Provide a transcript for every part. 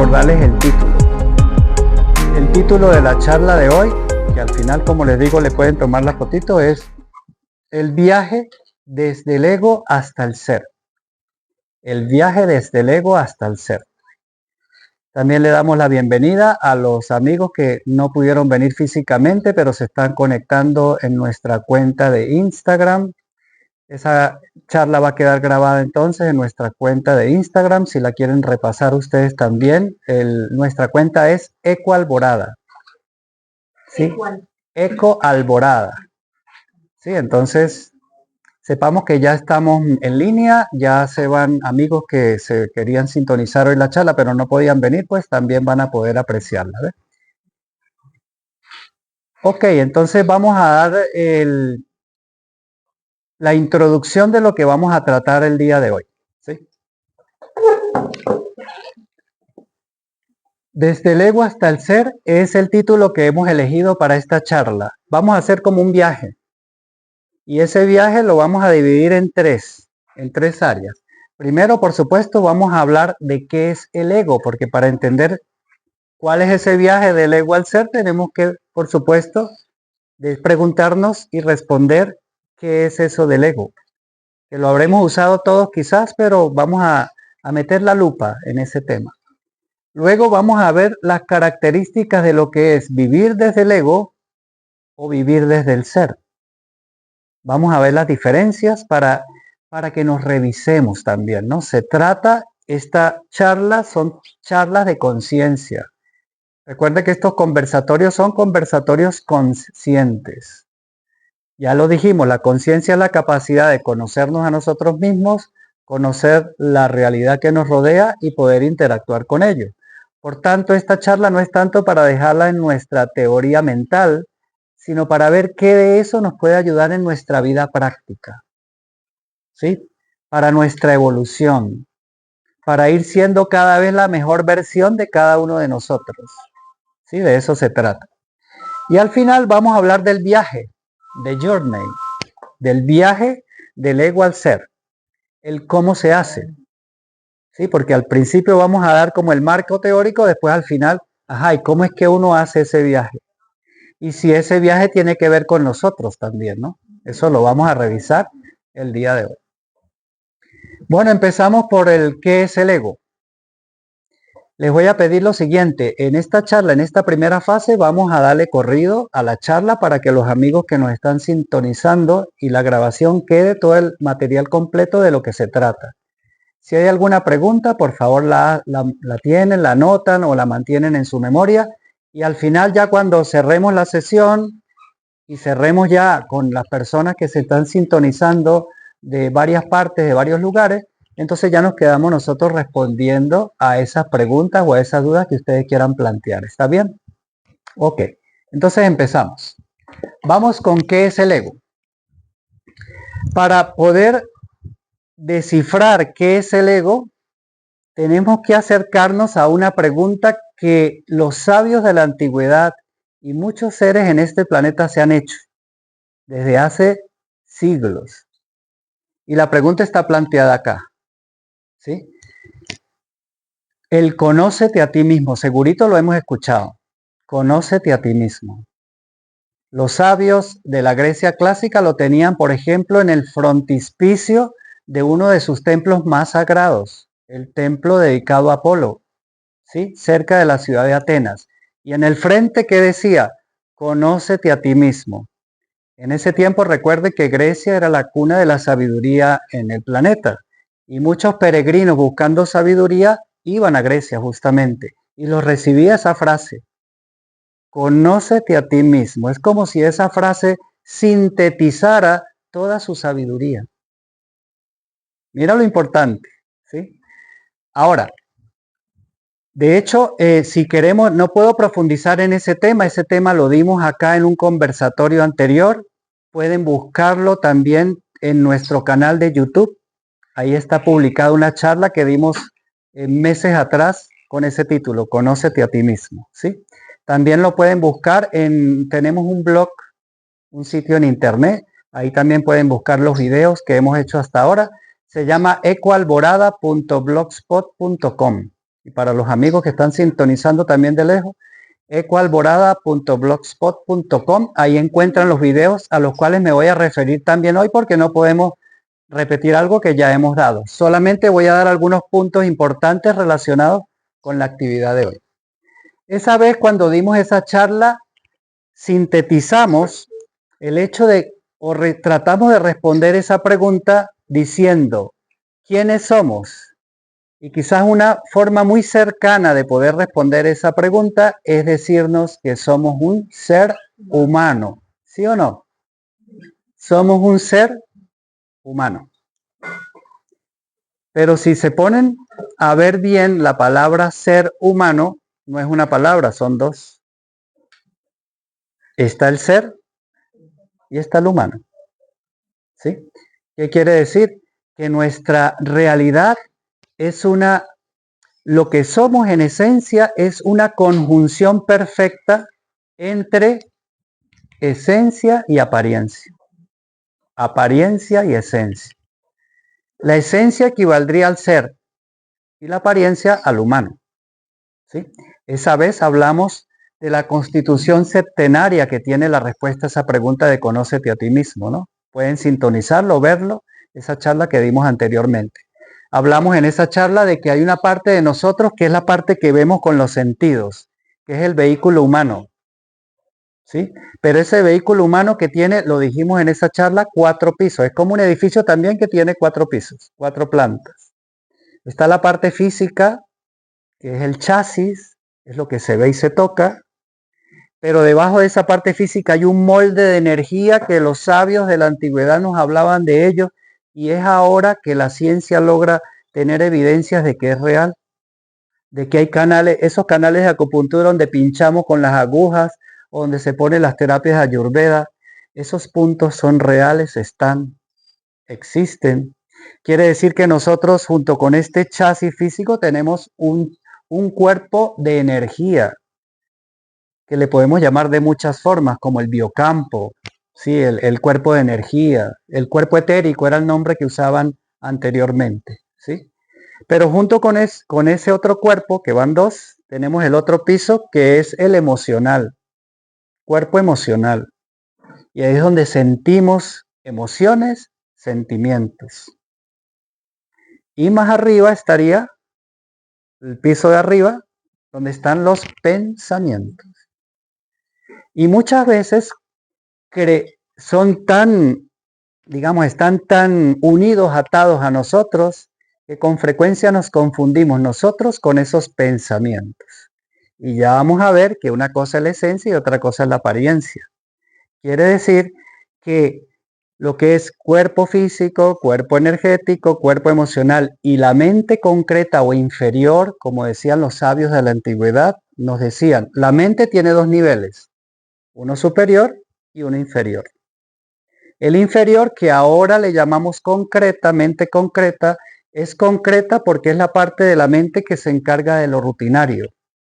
recordarles el título. El título de la charla de hoy, que al final, como les digo, le pueden tomar la fotito, es el viaje desde el ego hasta el ser. El viaje desde el ego hasta el ser. También le damos la bienvenida a los amigos que no pudieron venir físicamente, pero se están conectando en nuestra cuenta de Instagram. Esa charla va a quedar grabada entonces en nuestra cuenta de Instagram. Si la quieren repasar ustedes también, nuestra cuenta es Eco Alborada. ¿Sí? Eco Alborada. Sí, entonces sepamos que ya estamos en línea, ya se van amigos que se querían sintonizar hoy la charla, pero no podían venir, pues también van a poder apreciarla. ¿Ves? Ok, entonces vamos a dar la introducción de lo que vamos a tratar el día de hoy. ¿Sí? Desde el ego hasta el ser es el título que hemos elegido para esta charla. Vamos a hacer como un viaje. Y ese viaje lo vamos a dividir en tres áreas. Primero, por supuesto, vamos a hablar de qué es el ego, porque para entender cuál es ese viaje del ego al ser, tenemos que, por supuesto, preguntarnos y responder qué es eso del ego. Que lo habremos usado todos quizás, pero vamos a meter la lupa en ese tema. Luego vamos a ver las características de lo que es vivir desde el ego o vivir desde el ser. Vamos a ver las diferencias para que nos revisemos también, ¿no? Esta charla son charlas de conciencia. Recuerden que estos conversatorios son conversatorios conscientes. Ya lo dijimos, la conciencia es la capacidad de conocernos a nosotros mismos, conocer la realidad que nos rodea y poder interactuar con ello. Por tanto, esta charla no es tanto para dejarla en nuestra teoría mental, sino para ver qué de eso nos puede ayudar en nuestra vida práctica. ¿Sí? Para nuestra evolución, para ir siendo cada vez la mejor versión de cada uno de nosotros. ¿Sí? De eso se trata. Y al final vamos a hablar del viaje, de journey, del viaje del ego al ser, el cómo se hace. ¿Sí? Porque al principio vamos a dar como el marco teórico, después al final, ¿y cómo es que uno hace ese viaje? Y si ese viaje tiene que ver con nosotros también, ¿no? Eso lo vamos a revisar el día de hoy. Bueno, empezamos por el ¿qué es el ego? Les voy a pedir lo siguiente, en esta charla, en esta primera fase, vamos a darle corrido a la charla para que los amigos que nos están sintonizando y la grabación quede todo el material completo de lo que se trata. Si hay alguna pregunta, por favor la tienen, la anotan o la mantienen en su memoria. Y al final, ya cuando cerremos la sesión y cerremos ya con las personas que se están sintonizando de varias partes, de varios lugares, entonces ya nos quedamos nosotros respondiendo a esas preguntas o a esas dudas que ustedes quieran plantear. ¿Está bien? Ok, entonces empezamos. Vamos con ¿qué es el ego? Para poder descifrar qué es el ego, tenemos que acercarnos a una pregunta que los sabios de la antigüedad y muchos seres en este planeta se han hecho desde hace siglos. Y la pregunta está planteada acá. ¿Sí? El conócete a ti mismo, segurito lo hemos escuchado. Conócete a ti mismo. Los sabios de la Grecia clásica lo tenían, por ejemplo, en el frontispicio de uno de sus templos más sagrados, el templo dedicado a Apolo, ¿sí? Cerca de la ciudad de Atenas. Y en el frente, ¿qué decía? Conócete a ti mismo. En ese tiempo recuerde que Grecia era la cuna de la sabiduría en el planeta. Y muchos peregrinos buscando sabiduría iban a Grecia justamente. Y los recibía esa frase. Conócete a ti mismo. Es como si esa frase sintetizara toda su sabiduría. Mira lo importante, ¿sí? Ahora, de hecho, si queremos, no puedo profundizar en ese tema lo dimos acá en un conversatorio anterior. Pueden buscarlo también en nuestro canal de YouTube. Ahí está publicada una charla que dimos meses atrás con ese título, Conócete a ti mismo, ¿sí? También lo pueden buscar tenemos un blog, un sitio en internet. Ahí también pueden buscar los videos que hemos hecho hasta ahora. Se llama ecoalborada.blogspot.com. Y para los amigos que están sintonizando también de lejos, ecoalborada.blogspot.com. Ahí encuentran los videos a los cuales me voy a referir también hoy porque no podemos repetir algo que ya hemos dado. Solamente voy a dar algunos puntos importantes relacionados con la actividad de hoy. Esa vez cuando dimos esa charla, sintetizamos el hecho de, tratamos de responder esa pregunta diciendo, ¿quiénes somos? Y quizás una forma muy cercana de poder responder esa pregunta es decirnos que somos un ser humano. ¿Sí o no? Somos un ser humano. Pero si se ponen a ver bien, la palabra ser humano no es una palabra, son dos. Está el ser y está el humano. ¿Sí? ¿Qué quiere decir? Que nuestra realidad es lo que somos en esencia es una conjunción perfecta entre esencia y apariencia. Apariencia y esencia. La esencia equivaldría al ser y la apariencia al humano. ¿Sí? Esa vez hablamos de la constitución septenaria que tiene la respuesta a esa pregunta de conócete a ti mismo, ¿no? Pueden sintonizarlo, verlo, esa charla que dimos anteriormente. Hablamos en esa charla de que hay una parte de nosotros que es la parte que vemos con los sentidos, que es el vehículo humano. ¿Sí? Pero ese vehículo humano que tiene, lo dijimos en esa charla, 4 pisos. Es como un edificio también que tiene 4 pisos, 4 plantas. Está la parte física, que es el chasis, es lo que se ve y se toca. Pero debajo de esa parte física hay un molde de energía que los sabios de la antigüedad nos hablaban de ello, y es ahora que la ciencia logra tener evidencias de que es real, de que hay canales, esos canales de acupuntura donde pinchamos con las agujas, o donde se ponen las terapias de Ayurveda, esos puntos son reales, existen. Quiere decir que nosotros junto con este chasis físico tenemos un cuerpo de energía, que le podemos llamar de muchas formas, como el biocampo, ¿sí? El cuerpo de energía, el cuerpo etérico era el nombre que usaban anteriormente, ¿sí? Pero junto con ese otro cuerpo, que van 2, tenemos el otro piso que es el emocional, cuerpo emocional. Y ahí es donde sentimos emociones, sentimientos. Y más arriba estaría el piso de arriba, donde están los pensamientos. Y muchas veces son tan, digamos, están tan unidos, atados a nosotros, que con frecuencia nos confundimos nosotros con esos pensamientos. Y ya vamos a ver que una cosa es la esencia y otra cosa es la apariencia. Quiere decir que lo que es cuerpo físico, cuerpo energético, cuerpo emocional y la mente concreta o inferior, como decían los sabios de la antigüedad, nos decían, la mente tiene 2 niveles, uno superior y uno inferior. El inferior, que ahora le llamamos concreta, mente concreta, es concreta porque es la parte de la mente que se encarga de lo rutinario,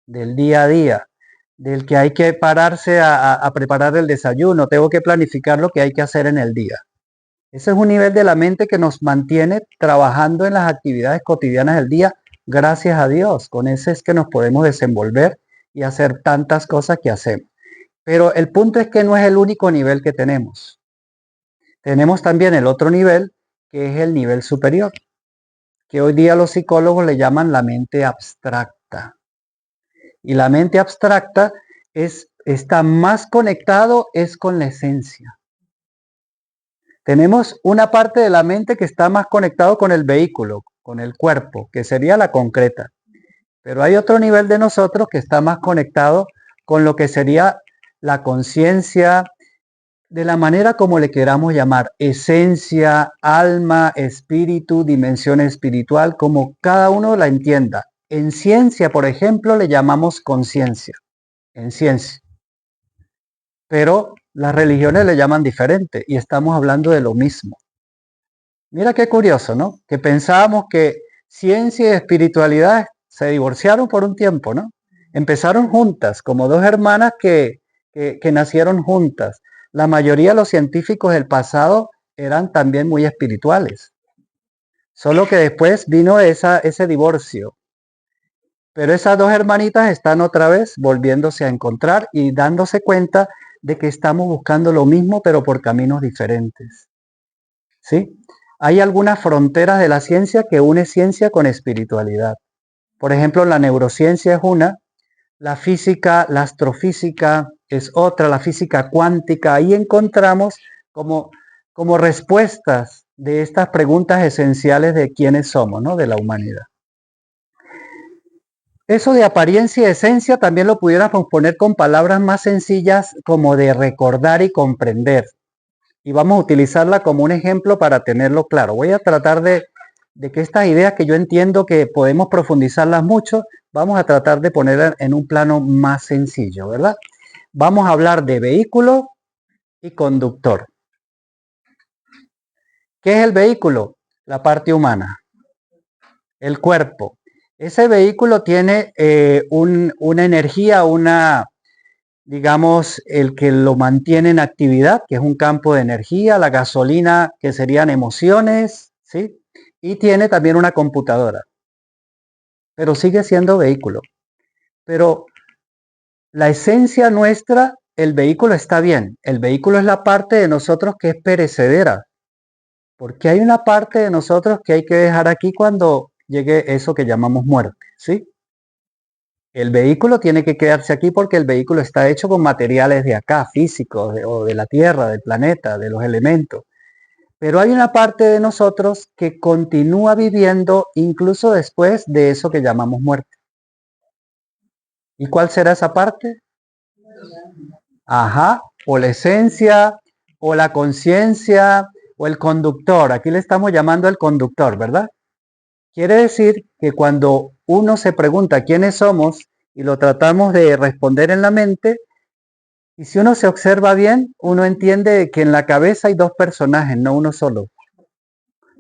del día a día, del que hay que pararse a preparar el desayuno, tengo que planificar lo que hay que hacer en el día. Ese es un nivel de la mente que nos mantiene trabajando en las actividades cotidianas del día, gracias a Dios. Con ese es que nos podemos desenvolver y hacer tantas cosas que hacemos. Pero el punto es que no es el único nivel que tenemos. Tenemos también el otro nivel, que es el nivel superior, que hoy día los psicólogos le llaman la mente abstracta. Y la mente abstracta está más conectado es con la esencia. Tenemos una parte de la mente que está más conectado con el vehículo, con el cuerpo, que sería la concreta. Pero hay otro nivel de nosotros que está más conectado con lo que sería la conciencia, de la manera como le queramos llamar, esencia, alma, espíritu, dimensión espiritual, como cada uno la entienda. En ciencia, por ejemplo, le llamamos conciencia, en ciencia. Pero las religiones le llaman diferente y estamos hablando de lo mismo. Mira qué curioso, ¿no? Que pensábamos que ciencia y espiritualidad se divorciaron por un tiempo, ¿no? Empezaron juntas, como 2 hermanas que nacieron juntas. La mayoría de los científicos del pasado eran también muy espirituales. Solo que después vino ese divorcio. Pero esas dos hermanitas están otra vez volviéndose a encontrar y dándose cuenta de que estamos buscando lo mismo, pero por caminos diferentes. ¿Sí? Hay algunas fronteras de la ciencia que une ciencia con espiritualidad. Por ejemplo, la neurociencia es una, la física, la astrofísica es otra, la física cuántica. Ahí encontramos como respuestas de estas preguntas esenciales de quiénes somos, ¿no? De la humanidad. Eso de apariencia y esencia también lo pudiéramos poner con palabras más sencillas como de recordar y comprender. Y vamos a utilizarla como un ejemplo para tenerlo claro. Voy a tratar de que estas ideas que yo entiendo que podemos profundizarlas mucho, vamos a tratar de ponerlas en un plano más sencillo, ¿verdad? Vamos a hablar de vehículo y conductor. ¿Qué es el vehículo? La parte humana, el cuerpo. Ese vehículo tiene una energía, digamos, el que lo mantiene en actividad, que es un campo de energía, la gasolina, que serían emociones, ¿sí? Y tiene también una computadora, pero sigue siendo vehículo. Pero la esencia nuestra, el vehículo está bien, el vehículo es la parte de nosotros que es perecedera, porque hay una parte de nosotros que hay que dejar aquí cuando llegue eso que llamamos muerte, ¿sí? El vehículo tiene que quedarse aquí porque el vehículo está hecho con materiales de acá, físicos, o de la Tierra, del planeta, de los elementos. Pero hay una parte de nosotros que continúa viviendo incluso después de eso que llamamos muerte. ¿Y cuál será esa parte? Ajá, o la esencia, o la conciencia, o el conductor. Aquí le estamos llamando el conductor, ¿verdad? Quiere decir que cuando uno se pregunta quiénes somos y lo tratamos de responder en la mente, y si uno se observa bien, uno entiende que en la cabeza hay dos personajes, no uno solo.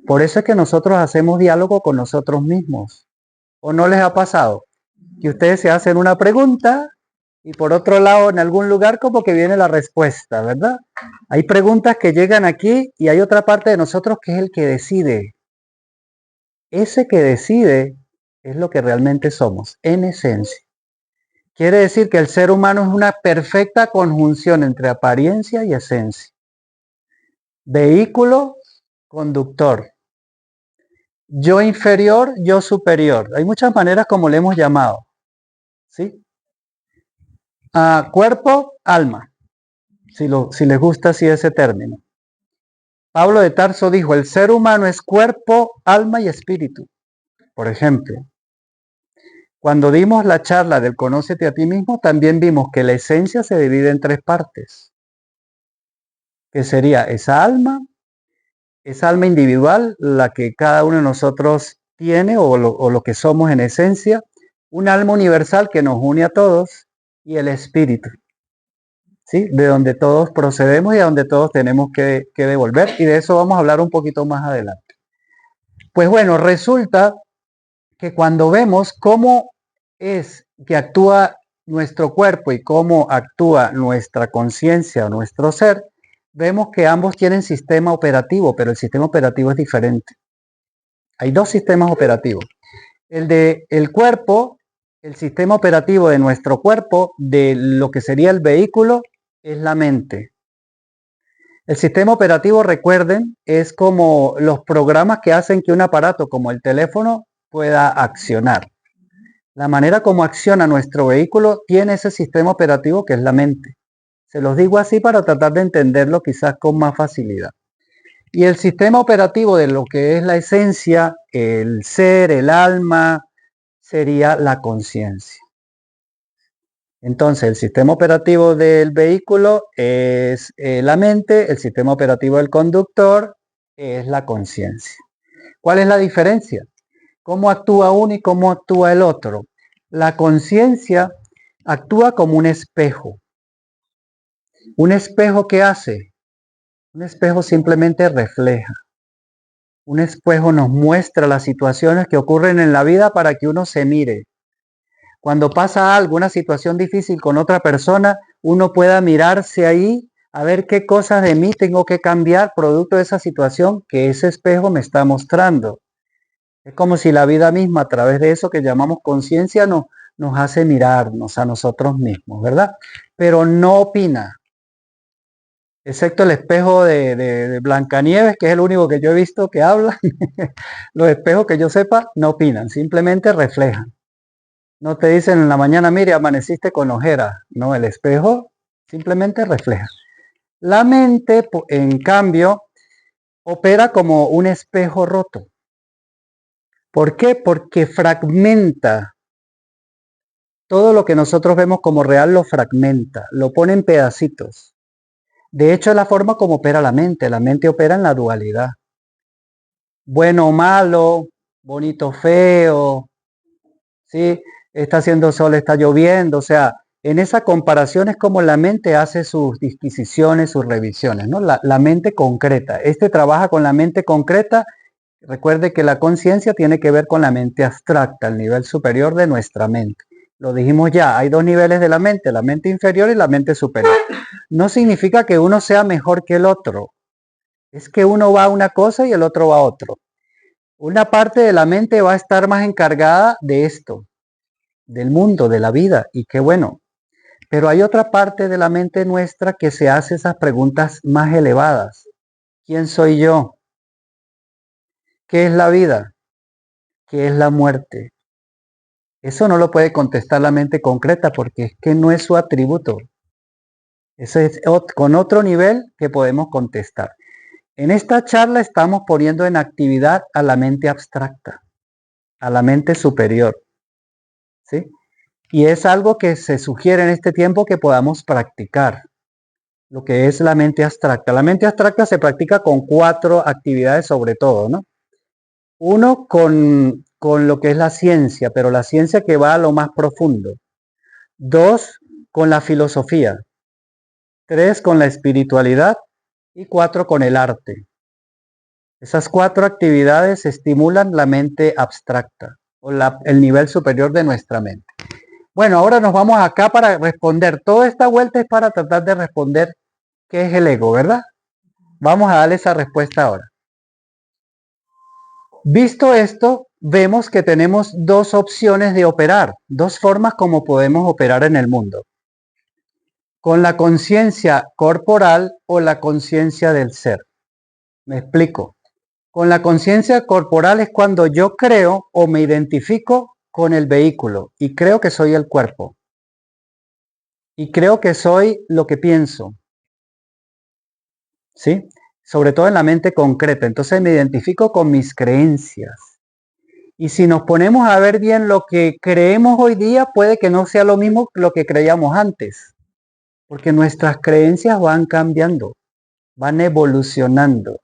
Por eso es que nosotros hacemos diálogo con nosotros mismos. ¿O no les ha pasado? Que ustedes se hacen una pregunta y por otro lado en algún lugar como que viene la respuesta, ¿verdad? Hay preguntas que llegan aquí y hay otra parte de nosotros que es el que decide. Ese que decide es lo que realmente somos, en esencia. Quiere decir que el ser humano es una perfecta conjunción entre apariencia y esencia. Vehículo, conductor. Yo inferior, yo superior. Hay muchas maneras como le hemos llamado. ¿Sí? Cuerpo, alma. Si les gusta así ese término. Pablo de Tarso dijo, el ser humano es cuerpo, alma y espíritu. Por ejemplo, cuando dimos la charla del Conócete a ti mismo, también vimos que la esencia se divide en tres partes. Que sería esa alma individual, la que cada uno de nosotros tiene o lo que somos en esencia, un alma universal que nos une a todos y el espíritu, ¿sí? De donde todos procedemos y a donde todos tenemos que devolver, y de eso vamos a hablar un poquito más adelante. Pues bueno, resulta que cuando vemos cómo es que actúa nuestro cuerpo y cómo actúa nuestra conciencia o nuestro ser, vemos que ambos tienen sistema operativo, pero el sistema operativo es diferente. Hay dos sistemas operativos. El de el cuerpo, el sistema operativo de nuestro cuerpo, de lo que sería el vehículo, es la mente. El sistema operativo, recuerden, es como los programas que hacen que un aparato como el teléfono pueda accionar. La manera como acciona nuestro vehículo tiene ese sistema operativo que es la mente. Se los digo así para tratar de entenderlo quizás con más facilidad. Y el sistema operativo de lo que es la esencia, el ser, el alma, sería la conciencia. Entonces, el sistema operativo del vehículo es la mente, el sistema operativo del conductor es la conciencia. ¿Cuál es la diferencia? ¿Cómo actúa uno y cómo actúa el otro? La conciencia actúa como un espejo. ¿Un espejo qué hace? Un espejo simplemente refleja. Un espejo nos muestra las situaciones que ocurren en la vida para que uno se mire. Cuando pasa algo, una situación difícil con otra persona, uno pueda mirarse ahí a ver qué cosas de mí tengo que cambiar producto de esa situación que ese espejo me está mostrando. Es como si la vida misma, a través de eso que llamamos conciencia, nos hace mirarnos a nosotros mismos, ¿verdad? Pero no opina, excepto el espejo de Blancanieves, que es el único que yo he visto que habla. Los espejos que yo sepa no opinan, simplemente reflejan. No te dicen en la mañana, mire, amaneciste con ojeras. No, el espejo simplemente refleja. La mente, en cambio, opera como un espejo roto. ¿Por qué? Porque fragmenta. Todo lo que nosotros vemos como real lo fragmenta, lo pone en pedacitos. De hecho, es la forma como opera la mente. La mente opera en la dualidad. Bueno o malo, bonito o feo, ¿sí? Está haciendo sol, está lloviendo. O sea, en esa comparación es como la mente hace sus disquisiciones, sus revisiones, ¿no? La mente concreta. Este trabaja con la mente concreta. Recuerde que la conciencia tiene que ver con la mente abstracta, el nivel superior de nuestra mente. Lo dijimos ya, hay dos niveles de la mente inferior y la mente superior. No significa que uno sea mejor que el otro, es que uno va a una cosa y el otro va a otro. Una parte de la mente va a estar más encargada de esto, del mundo, de la vida, y qué bueno. Pero hay otra parte de la mente nuestra que se hace esas preguntas más elevadas. ¿Quién soy yo? ¿Qué es la vida? ¿Qué es la muerte? Eso no lo puede contestar la mente concreta porque es que no es su atributo. Eso es con otro nivel que podemos contestar. En esta charla estamos poniendo en actividad a la mente abstracta, a la mente superior, ¿sí? Y es algo que se sugiere en este tiempo que podamos practicar, lo que es la mente abstracta. La mente abstracta se practica con 4 actividades sobre todo, ¿no? Uno, con lo que es la ciencia, pero la ciencia que va a lo más profundo. 2, con la filosofía. 3, con la espiritualidad. Y 4, con el arte. Esas 4 actividades estimulan la mente abstracta o el nivel superior de nuestra mente. Bueno, ahora nos vamos acá para responder. Toda esta vuelta es para tratar de responder qué es el ego, ¿verdad? Vamos a darle esa respuesta ahora. Visto esto, vemos que tenemos 2 opciones de operar, 2 formas como podemos operar en el mundo. Con la conciencia corporal o la conciencia del ser. Me explico. Con la conciencia corporal es cuando yo creo o me identifico con el vehículo y creo que soy el cuerpo. Y creo que soy lo que pienso. ¿Sí? Sobre todo en la mente concreta. Entonces me identifico con mis creencias. Y si nos ponemos a ver bien lo que creemos hoy día, puede que no sea lo mismo que lo que creíamos antes. Porque nuestras creencias van cambiando, van evolucionando.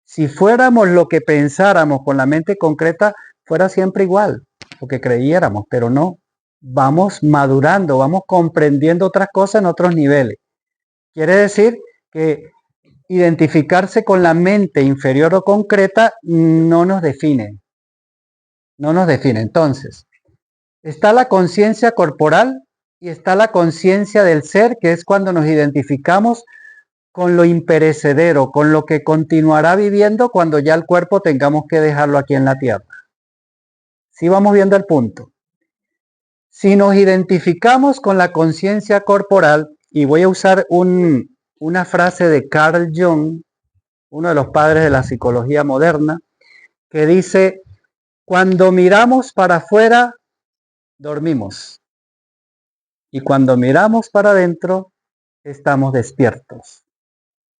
Si fuéramos lo que pensáramos con la mente concreta, fuera siempre igual, lo que creyéramos, pero no. Vamos madurando, vamos comprendiendo otras cosas en otros niveles. Quiere decir que identificarse con la mente inferior o concreta no nos define. No nos define. Entonces, está la conciencia corporal y está la conciencia del ser, que es cuando nos identificamos con lo imperecedero, con lo que continuará viviendo cuando ya el cuerpo tengamos que dejarlo aquí en la tierra. Sí, vamos viendo el punto. Si nos identificamos con la conciencia corporal, y voy a usar una frase de Carl Jung, uno de los padres de la psicología moderna, que dice, cuando miramos para afuera, dormimos. Y cuando miramos para adentro, estamos despiertos.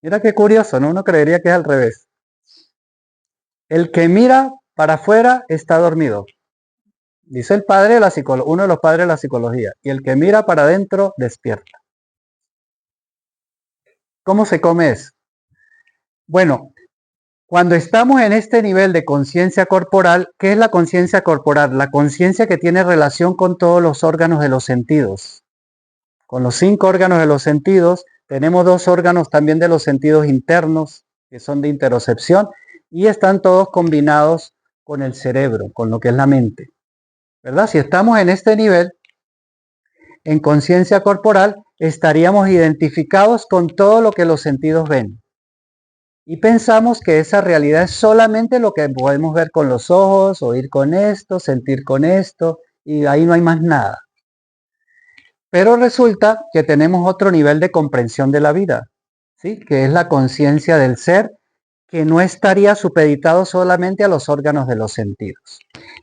Mira qué curioso, ¿no? Uno creería que es al revés. El que mira para afuera está dormido. Dice el padre de la psicología, uno de los padres de la psicología. Y el que mira para adentro, despierta. ¿Cómo se come eso? Bueno, cuando estamos en este nivel de conciencia corporal, ¿qué es la conciencia corporal? La conciencia que tiene relación con todos los órganos de los sentidos. Con los 5 órganos de los sentidos, tenemos 2 órganos también de los sentidos internos, que son de interocepción, y están todos combinados con el cerebro, con lo que es la mente. ¿Verdad? Si estamos en este nivel, en conciencia corporal, estaríamos identificados con todo lo que los sentidos ven. Y pensamos que esa realidad es solamente lo que podemos ver con los ojos, oír con esto, sentir con esto, y ahí no hay más nada. Pero resulta que tenemos otro nivel de comprensión de la vida, ¿sí? Que es la conciencia del ser, que no estaría supeditado solamente a los órganos de los sentidos.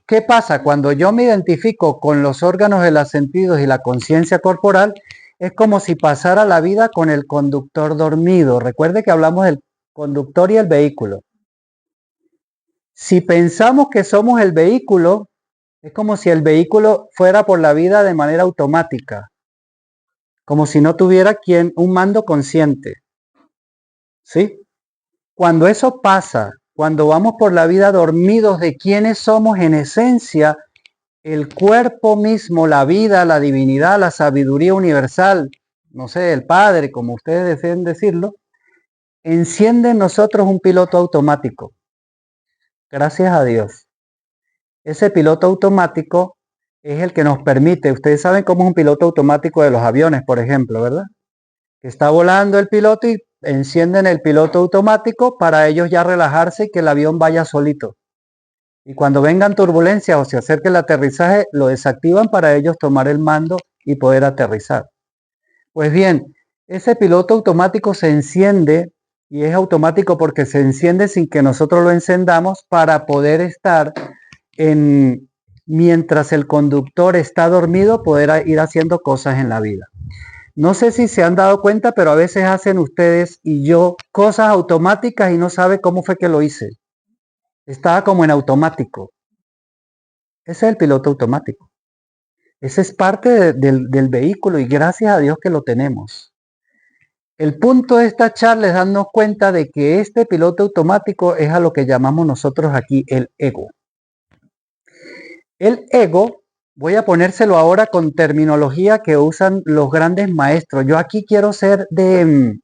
¿Qué pasa? Cuando yo me identifico con los órganos de los sentidos y la conciencia corporal, es como si pasara la vida con el conductor dormido. Recuerde que hablamos del conductor y el vehículo. Si pensamos que somos el vehículo, es como si el vehículo fuera por la vida de manera automática, como si no tuviera un mando consciente. ¿Sí? Cuando eso pasa, cuando vamos por la vida dormidos de quiénes somos en esencia, el cuerpo mismo, la vida, la divinidad, la sabiduría universal, no sé, el Padre, como ustedes deseen decirlo, enciende en nosotros un piloto automático. Gracias a Dios. Ese piloto automático es el que nos permite, ustedes saben cómo es un piloto automático de los aviones, por ejemplo, ¿verdad? Que está volando el piloto y encienden el piloto automático para ellos ya relajarse y que el avión vaya solito. Y cuando vengan turbulencias o se acerque el aterrizaje, lo desactivan para ellos tomar el mando y poder aterrizar. Pues bien, ese piloto automático se enciende y es automático porque se enciende sin que nosotros lo encendamos para poder estar mientras el conductor está dormido, poder ir haciendo cosas en la vida. No sé si se han dado cuenta, pero a veces hacen ustedes y yo cosas automáticas y no sabe cómo fue que lo hice. Estaba como en automático. Ese es el piloto automático. Ese es parte del vehículo y gracias a Dios que lo tenemos. El punto de esta charla es darnos cuenta de que este piloto automático es a lo que llamamos nosotros aquí el ego. El ego, voy a ponérselo ahora con terminología que usan los grandes maestros. Yo aquí quiero ser de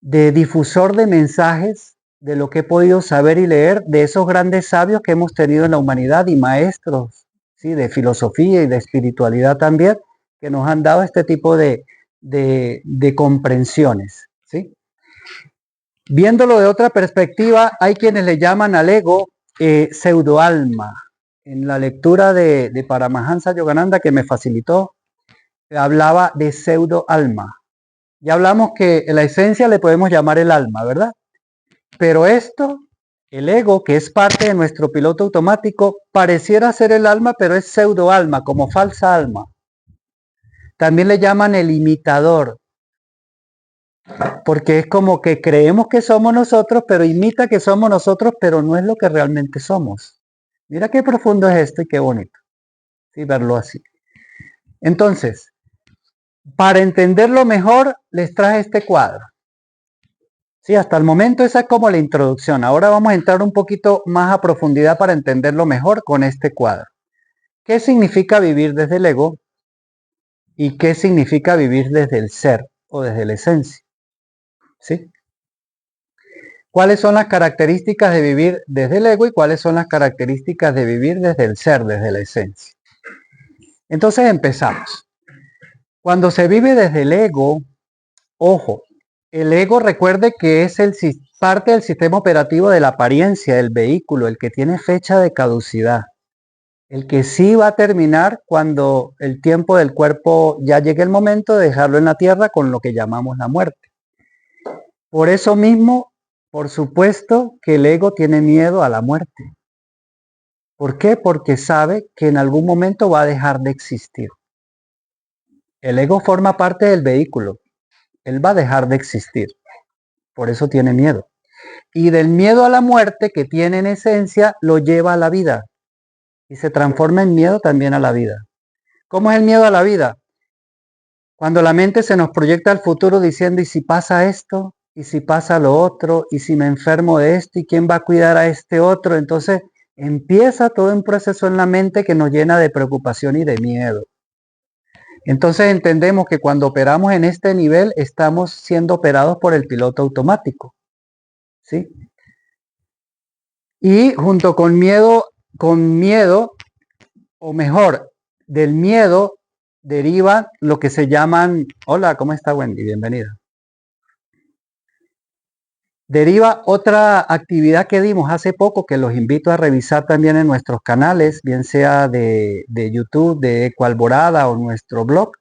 difusor de mensajes, de lo que he podido saber y leer de esos grandes sabios que hemos tenido en la humanidad y maestros, ¿sí? De filosofía y de espiritualidad también, que nos han dado este tipo de comprensiones, ¿sí? Viéndolo de otra perspectiva, hay quienes le llaman al ego pseudoalma. En la lectura de Paramahansa Yogananda que me facilitó, hablaba de pseudoalma. Ya hablamos que la esencia le podemos llamar el alma, ¿verdad? Pero esto, el ego, que es parte de nuestro piloto automático, pareciera ser el alma, pero es pseudoalma, como falsa alma. También le llaman el imitador, porque es como que creemos que somos nosotros, pero imita que somos nosotros, pero no es lo que realmente somos. Mira qué profundo es esto y qué bonito, ¿sí? Verlo así. Entonces, para entenderlo mejor, les traje este cuadro. Sí, hasta el momento esa es como la introducción. Ahora vamos a entrar un poquito más a profundidad para entenderlo mejor con este cuadro. ¿Qué significa vivir desde el ego? ¿Y qué significa vivir desde el ser o desde la esencia? ¿Sí? ¿Cuáles son las características de vivir desde el ego y cuáles son las características de vivir desde el ser, desde la esencia? Entonces empezamos. Cuando se vive desde el ego, ojo, el ego recuerde que es parte del sistema operativo de la apariencia del vehículo, el que tiene fecha de caducidad, el que sí va a terminar cuando el tiempo del cuerpo ya llegue el momento de dejarlo en la tierra con lo que llamamos la muerte. Por eso mismo, por supuesto que el ego tiene miedo a la muerte. ¿Por qué? Porque sabe que en algún momento va a dejar de existir. El ego forma parte del vehículo. Él va a dejar de existir. Por eso tiene miedo. Y del miedo a la muerte que tiene en esencia lo lleva a la vida. Y se transforma en miedo también a la vida. ¿Cómo es el miedo a la vida? Cuando la mente se nos proyecta al futuro diciendo, ¿y si pasa esto? ¿Y si pasa lo otro? ¿Y si me enfermo de esto? ¿Y quién va a cuidar a este otro? Entonces empieza todo un proceso en la mente que nos llena de preocupación y de miedo. Entonces entendemos que cuando operamos en este nivel estamos siendo operados por el piloto automático. ¿Sí? Y junto con miedo, o mejor, del miedo deriva lo que se llaman, hola, ¿cómo está Wendy? Bienvenida. Deriva otra actividad que dimos hace poco, que los invito a revisar también en nuestros canales, bien sea de YouTube, de Ecoalborada o nuestro blog.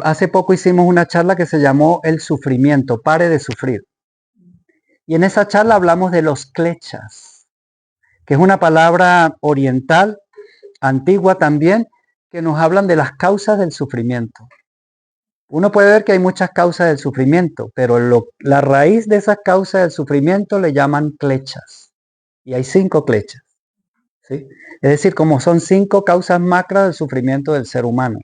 Hace poco hicimos una charla que se llamó El sufrimiento, pare de sufrir. Y en esa charla hablamos de los klechas, que es una palabra oriental, antigua también, que nos hablan de las causas del sufrimiento. Uno puede ver que hay muchas causas del sufrimiento, pero la raíz de esas causas del sufrimiento le llaman klechas. Y hay 5 klechas, ¿sí? Es decir, como son 5 causas macras del sufrimiento del ser humano.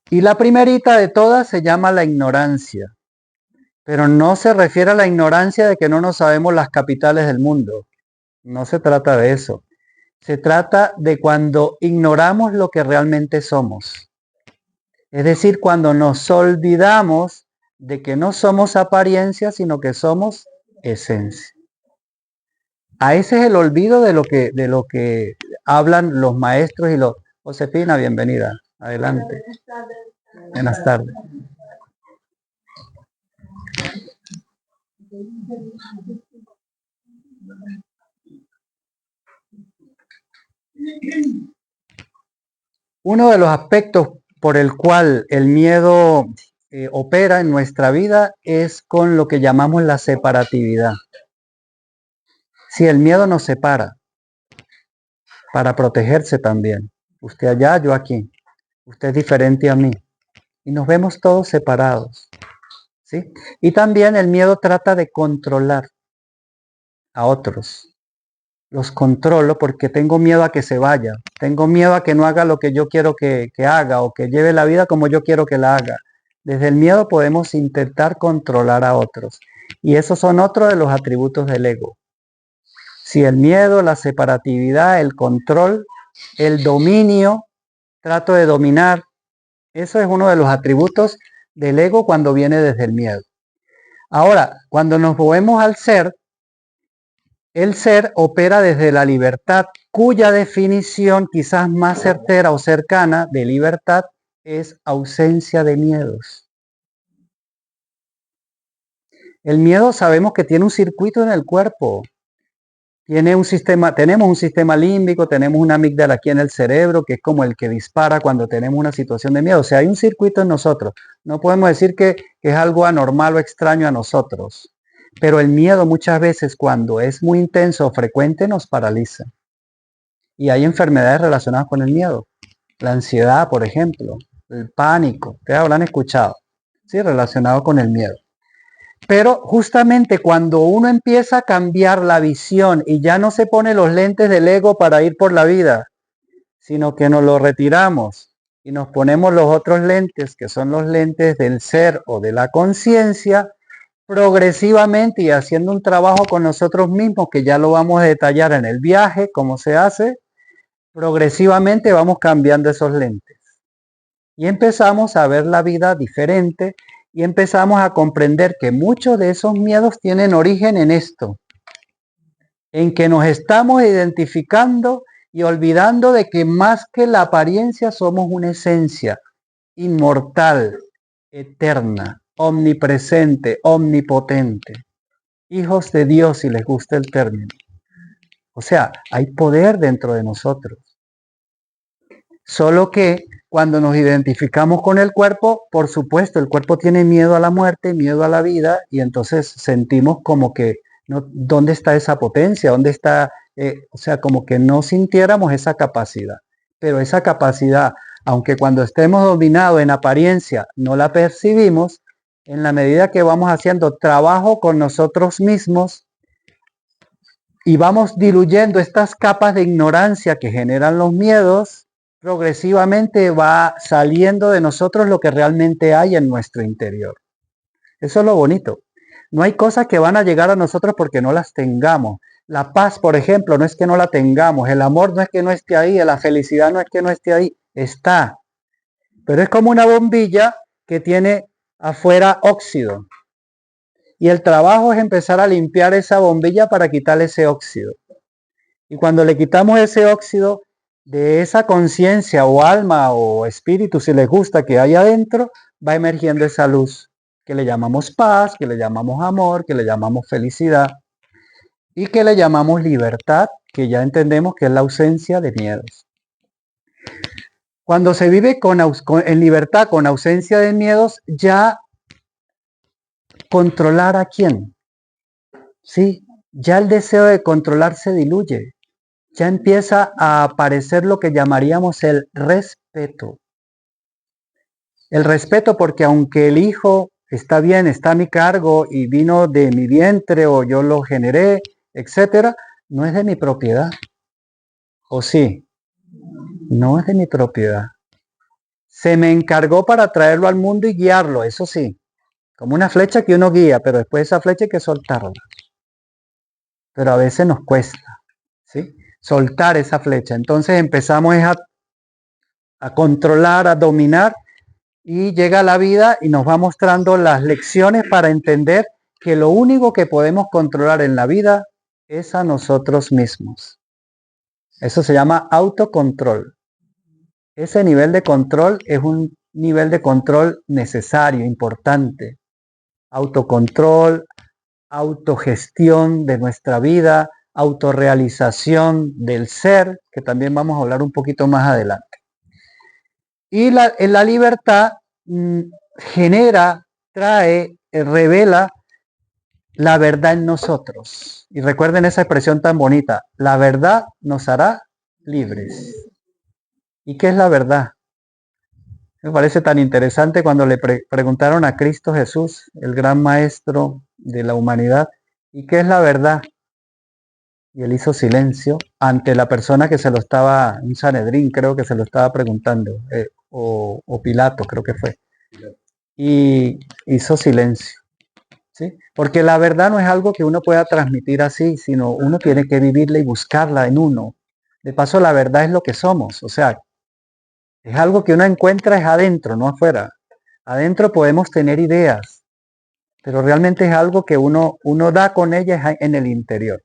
Y la primerita de todas se llama la ignorancia. Pero no se refiere a la ignorancia de que no nos sabemos las capitales del mundo. No se trata de eso. Se trata de cuando ignoramos lo que realmente somos. Es decir, cuando nos olvidamos de que no somos apariencia, sino que somos esencia. A ese es el olvido de lo que hablan los maestros y los... Josefina, bienvenida. Adelante. Buenas tardes. Uno de los aspectos por el cual el miedo opera en nuestra vida es con lo que llamamos la separatividad. Si el miedo nos separa, para protegerse también. Usted allá, yo aquí. Usted es diferente a mí. Y nos vemos todos separados. ¿Sí? Y también el miedo trata de controlar a otros. Los controlo porque tengo miedo a que se vaya. Tengo miedo a que no haga lo que yo quiero que haga o que lleve la vida como yo quiero que la haga. Desde el miedo podemos intentar controlar a otros. Y esos son otros de los atributos del ego. Si el miedo, la separatividad, el control, el dominio, trato de dominar, eso es uno de los atributos del ego cuando viene desde el miedo. Ahora, cuando nos movemos al ser, el ser opera desde la libertad, cuya definición quizás más certera o cercana de libertad es ausencia de miedos. El miedo sabemos que tiene un circuito en el cuerpo. Tenemos un sistema límbico, tenemos una amígdala aquí en el cerebro, que es como el que dispara cuando tenemos una situación de miedo. O sea, hay un circuito en nosotros. No podemos decir que es algo anormal o extraño a nosotros. Pero el miedo muchas veces, cuando es muy intenso o frecuente, nos paraliza. Y hay enfermedades relacionadas con el miedo. La ansiedad, por ejemplo, el pánico. Ustedes habrán escuchado, ¿sí? Relacionado con el miedo. Pero justamente cuando uno empieza a cambiar la visión y ya no se pone los lentes del ego para ir por la vida, sino que nos lo retiramos y nos ponemos los otros lentes, que son los lentes del ser o de la conciencia, progresivamente y haciendo un trabajo con nosotros mismos, que ya lo vamos a detallar en el viaje, cómo se hace, progresivamente vamos cambiando esos lentes. Y empezamos a ver la vida diferente y empezamos a comprender que muchos de esos miedos tienen origen en esto, en que nos estamos identificando y olvidando de que más que la apariencia somos una esencia inmortal, eterna, omnipresente, omnipotente. Hijos de Dios, si les gusta el término. O sea, hay poder dentro de nosotros. Solo que cuando nos identificamos con el cuerpo, por supuesto, el cuerpo tiene miedo a la muerte, miedo a la vida, y entonces sentimos como que, no, ¿dónde está esa potencia? ¿Dónde está? O sea, como que no sintiéramos esa capacidad. Pero esa capacidad, aunque cuando estemos dominados en apariencia no la percibimos, en la medida que vamos haciendo trabajo con nosotros mismos y vamos diluyendo estas capas de ignorancia que generan los miedos, progresivamente va saliendo de nosotros lo que realmente hay en nuestro interior. Eso es lo bonito. No hay cosas que van a llegar a nosotros porque no las tengamos. La paz, por ejemplo, no es que no la tengamos. El amor no es que no esté ahí. La felicidad no es que no esté ahí. Está. Pero es como una bombilla que tiene afuera óxido. Y el trabajo es empezar a limpiar esa bombilla para quitarle ese óxido. Y cuando le quitamos ese óxido, de esa conciencia o alma o espíritu, si les gusta, que hay adentro, va emergiendo esa luz que le llamamos paz, que le llamamos amor, que le llamamos felicidad y que le llamamos libertad, que ya entendemos que es la ausencia de miedos. Cuando se vive en libertad, con ausencia de miedos, ya controlar a quién, ¿sí? Ya el deseo de controlar se diluye, ya empieza a aparecer lo que llamaríamos el respeto. El respeto porque aunque el hijo está bien, está a mi cargo y vino de mi vientre o yo lo generé, etcétera, no es de mi propiedad. ¿O sí? No es de mi propiedad. Se me encargó para traerlo al mundo y guiarlo, eso sí, como una flecha que uno guía, pero después esa flecha hay que soltarla. Pero a veces nos cuesta, ¿sí? Soltar esa flecha. Entonces empezamos a controlar, a dominar, y llega la vida y nos va mostrando las lecciones para entender que lo único que podemos controlar en la vida es a nosotros mismos. Eso se llama autocontrol. Ese nivel de control es un nivel de control necesario, importante. Autocontrol, autogestión de nuestra vida, autorrealización del ser, que también vamos a hablar un poquito más adelante. Y en la libertad genera, trae, revela la verdad en nosotros. Y recuerden esa expresión tan bonita, la verdad nos hará libres. ¿Y qué es la verdad? Me parece tan interesante cuando le preguntaron a Cristo Jesús, el gran maestro de la humanidad, ¿y qué es la verdad? Y él hizo silencio ante la persona que se lo estaba, un Sanedrín creo que se lo estaba preguntando, o Pilato creo que fue. Y hizo silencio, ¿sí? Porque la verdad no es algo que uno pueda transmitir así, sino uno tiene que vivirla y buscarla en uno. De paso, la verdad es lo que somos, o sea, es algo que uno encuentra es adentro, no afuera. Adentro podemos tener ideas, pero realmente es algo que uno da con ellas en el interior.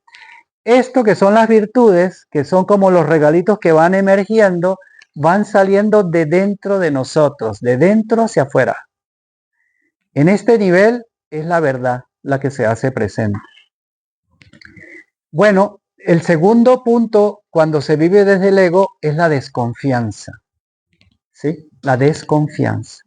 Esto que son las virtudes, que son como los regalitos que van emergiendo, van saliendo de dentro de nosotros, de dentro hacia afuera. En este nivel es la verdad la que se hace presente. Bueno, el segundo punto cuando se vive desde el ego es la desconfianza. ¿Sí? La desconfianza.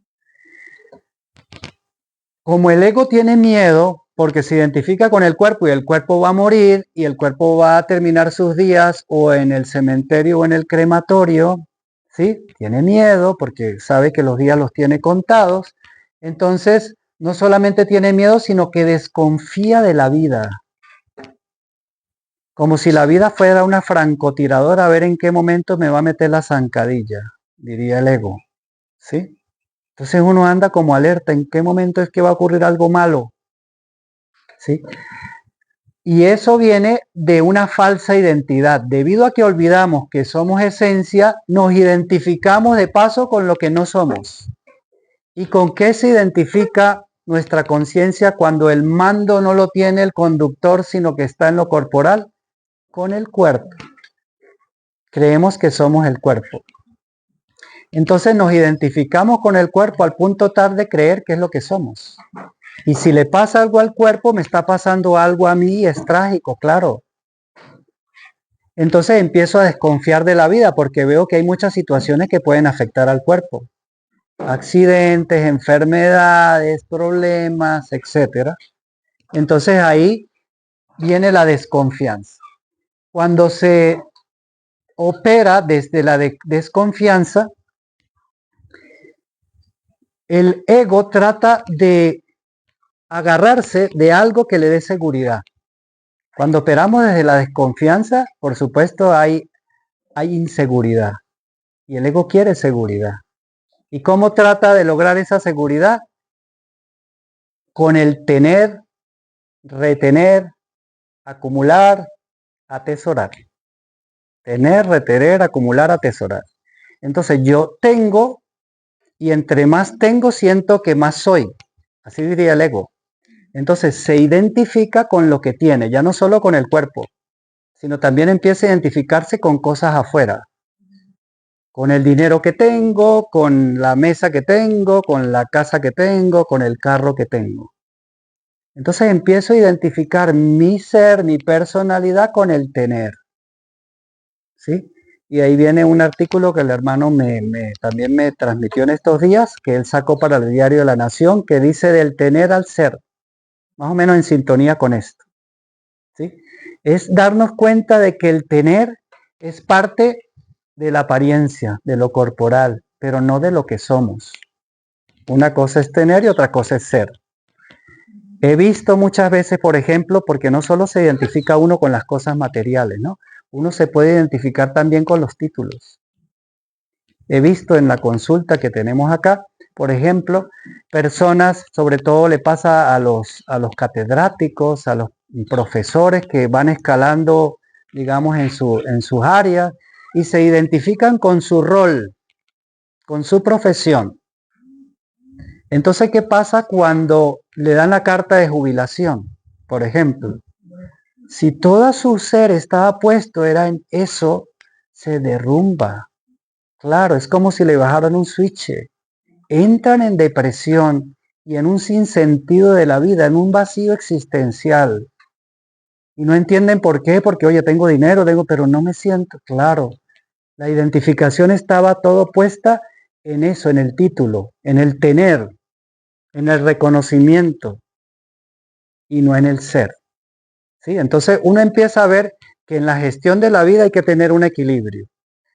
Como el ego tiene miedo porque se identifica con el cuerpo y el cuerpo va a morir y el cuerpo va a terminar sus días o en el cementerio o en el crematorio, ¿sí? Tiene miedo porque sabe que los días los tiene contados. Entonces, no solamente tiene miedo, sino que desconfía de la vida. Como si la vida fuera una francotiradora a ver en qué momento me va a meter la zancadilla, diría el ego, ¿sí? Entonces uno anda como alerta, ¿en qué momento es que va a ocurrir algo malo? ¿Sí? Y eso viene de una falsa identidad. Debido a que olvidamos que somos esencia, nos identificamos de paso con lo que no somos. ¿Y con qué se identifica nuestra conciencia cuando el mando no lo tiene el conductor, sino que está en lo corporal? Con el cuerpo. Creemos que somos el cuerpo. Entonces nos identificamos con el cuerpo al punto tal de creer que es lo que somos. Y si le pasa algo al cuerpo, me está pasando algo a mí y es trágico, claro. Entonces empiezo a desconfiar de la vida porque veo que hay muchas situaciones que pueden afectar al cuerpo. Accidentes, enfermedades, problemas, etc. Entonces ahí viene la desconfianza. Cuando se opera desde la desconfianza, el ego trata de agarrarse de algo que le dé seguridad. Cuando operamos desde la desconfianza, por supuesto hay inseguridad y el ego quiere seguridad. ¿Y cómo trata de lograr esa seguridad? Con el tener, retener, acumular, atesorar. Tener, retener, acumular, atesorar. Entonces yo tengo y entre más tengo siento que más soy. Así diría el ego. Entonces se identifica con lo que tiene, ya no solo con el cuerpo, sino también empieza a identificarse con cosas afuera, con el dinero que tengo, con la mesa que tengo, con la casa que tengo, con el carro que tengo. Entonces empiezo a identificar mi ser, mi personalidad con el tener. ¿Sí? Y ahí viene un artículo que el hermano también me transmitió en estos días, que él sacó para el Diario de la Nación, que dice del tener al ser, más o menos en sintonía con esto. ¿Sí? Es darnos cuenta de que el tener es parte de la apariencia, de lo corporal, pero no de lo que somos. Una cosa es tener y otra cosa es ser. He visto muchas veces, por ejemplo, porque no solo se identifica uno con las cosas materiales, ¿no? Uno se puede identificar también con los títulos. He visto en la consulta que tenemos acá, por ejemplo, personas, sobre todo le pasa a los catedráticos, a los profesores que van escalando, digamos, en sus áreas y se identifican con su rol, con su profesión. Entonces, ¿qué pasa cuando le dan la carta de jubilación? Por ejemplo, si todo su ser estaba puesto, era en eso, se derrumba. Claro, es como si le bajaran un switch. Entran en depresión y en un sinsentido de la vida, en un vacío existencial. Y no entienden por qué, porque oye, tengo dinero, pero no me siento. Claro, la identificación estaba todo puesta en eso, en el título, en el tener, en el reconocimiento y no en el ser. ¿Sí? Entonces uno empieza a ver que en la gestión de la vida hay que tener un equilibrio.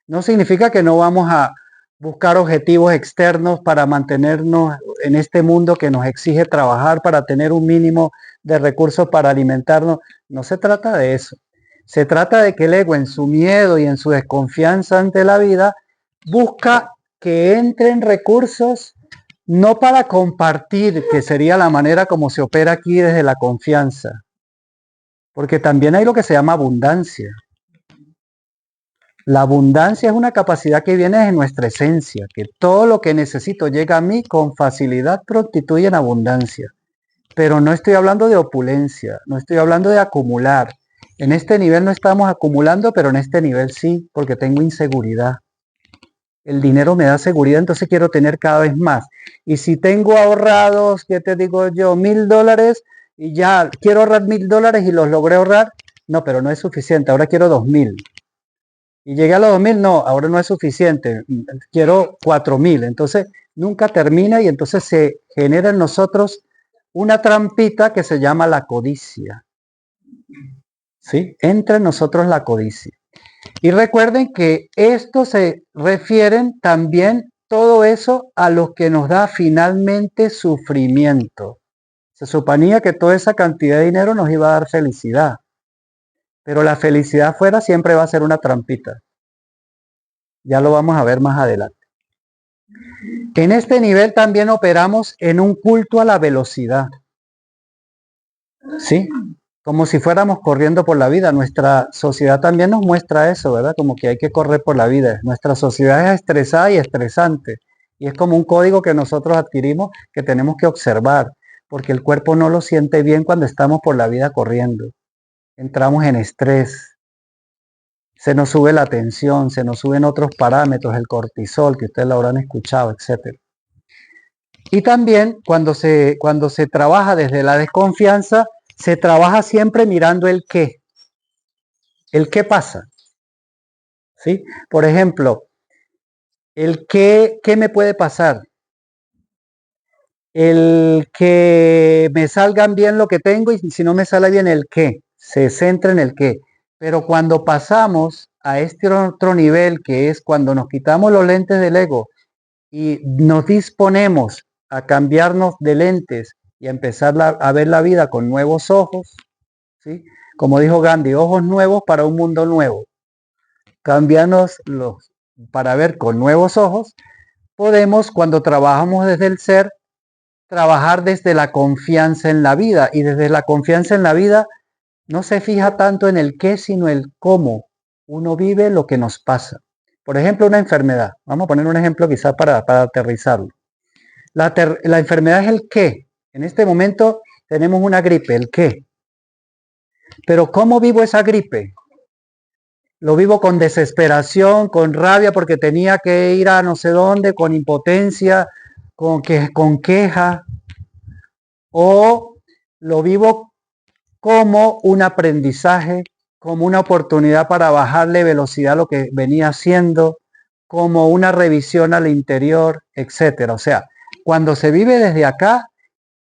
No significa que no vamos a buscar objetivos externos para mantenernos en este mundo que nos exige trabajar para tener un mínimo de recursos para alimentarnos. No se trata de eso. Se trata de que el ego, en su miedo y en su desconfianza ante la vida, busca que entren recursos no para compartir, que sería la manera como se opera aquí desde la confianza, porque también hay lo que se llama abundancia. La abundancia es una capacidad que viene de nuestra esencia, que todo lo que necesito llega a mí con facilidad, constituye en abundancia. Pero no estoy hablando de opulencia, no estoy hablando de acumular. En este nivel no estamos acumulando, pero en este nivel sí, porque tengo inseguridad. El dinero me da seguridad, entonces quiero tener cada vez más. Y si tengo ahorrados, ¿qué te digo yo? $1,000 y ya quiero ahorrar $1,000 y los logré ahorrar. No, pero no es suficiente, ahora quiero 2,000. Y llegué a los 2,000, no, ahora no es suficiente, quiero 4,000. Entonces nunca termina y entonces se genera en nosotros una trampita que se llama la codicia. ¿Sí? Entra en nosotros la codicia. Y recuerden que esto se refieren también todo eso a lo que nos da finalmente sufrimiento. Se suponía que toda esa cantidad de dinero nos iba a dar felicidad, pero la felicidad afuera siempre va a ser una trampita. Ya lo vamos a ver más adelante. En este nivel también operamos en un culto a la velocidad. ¿Sí? Como si fuéramos corriendo por la vida. Nuestra sociedad también nos muestra eso, ¿verdad? Como que hay que correr por la vida. Nuestra sociedad es estresada y estresante. Y es como un código que nosotros adquirimos que tenemos que observar, porque el cuerpo no lo siente bien cuando estamos por la vida corriendo. Entramos en estrés. Se nos sube la tensión, se nos suben otros parámetros, el cortisol, que ustedes lo habrán escuchado, etc. Y también cuando se trabaja desde la desconfianza, se trabaja siempre mirando el qué. El qué pasa. ¿Sí? Por ejemplo, el qué me puede pasar. El que me salgan bien lo que tengo y si no me sale bien el qué. Se centra en el qué. Pero cuando pasamos a este otro nivel, que es cuando nos quitamos los lentes del ego y nos disponemos a cambiarnos de lentes y a empezar a ver la vida con nuevos ojos, ¿sí? Como dijo Gandhi, ojos nuevos para un mundo nuevo. Cambiarnos para ver con nuevos ojos, podemos, cuando trabajamos desde el ser, trabajar desde la confianza en la vida. Y desde la confianza en la vida no se fija tanto en el qué, sino el cómo uno vive lo que nos pasa. Por ejemplo, una enfermedad. Vamos a poner un ejemplo quizás para aterrizarlo. La enfermedad es el qué. En este momento tenemos una gripe, el qué. Pero ¿cómo vivo esa gripe? Lo vivo con desesperación, con rabia porque tenía que ir a no sé dónde, con impotencia, con queja. O lo vivo como un aprendizaje, como una oportunidad para bajarle velocidad a lo que venía haciendo, como una revisión al interior, etcétera. O sea, cuando se vive desde acá,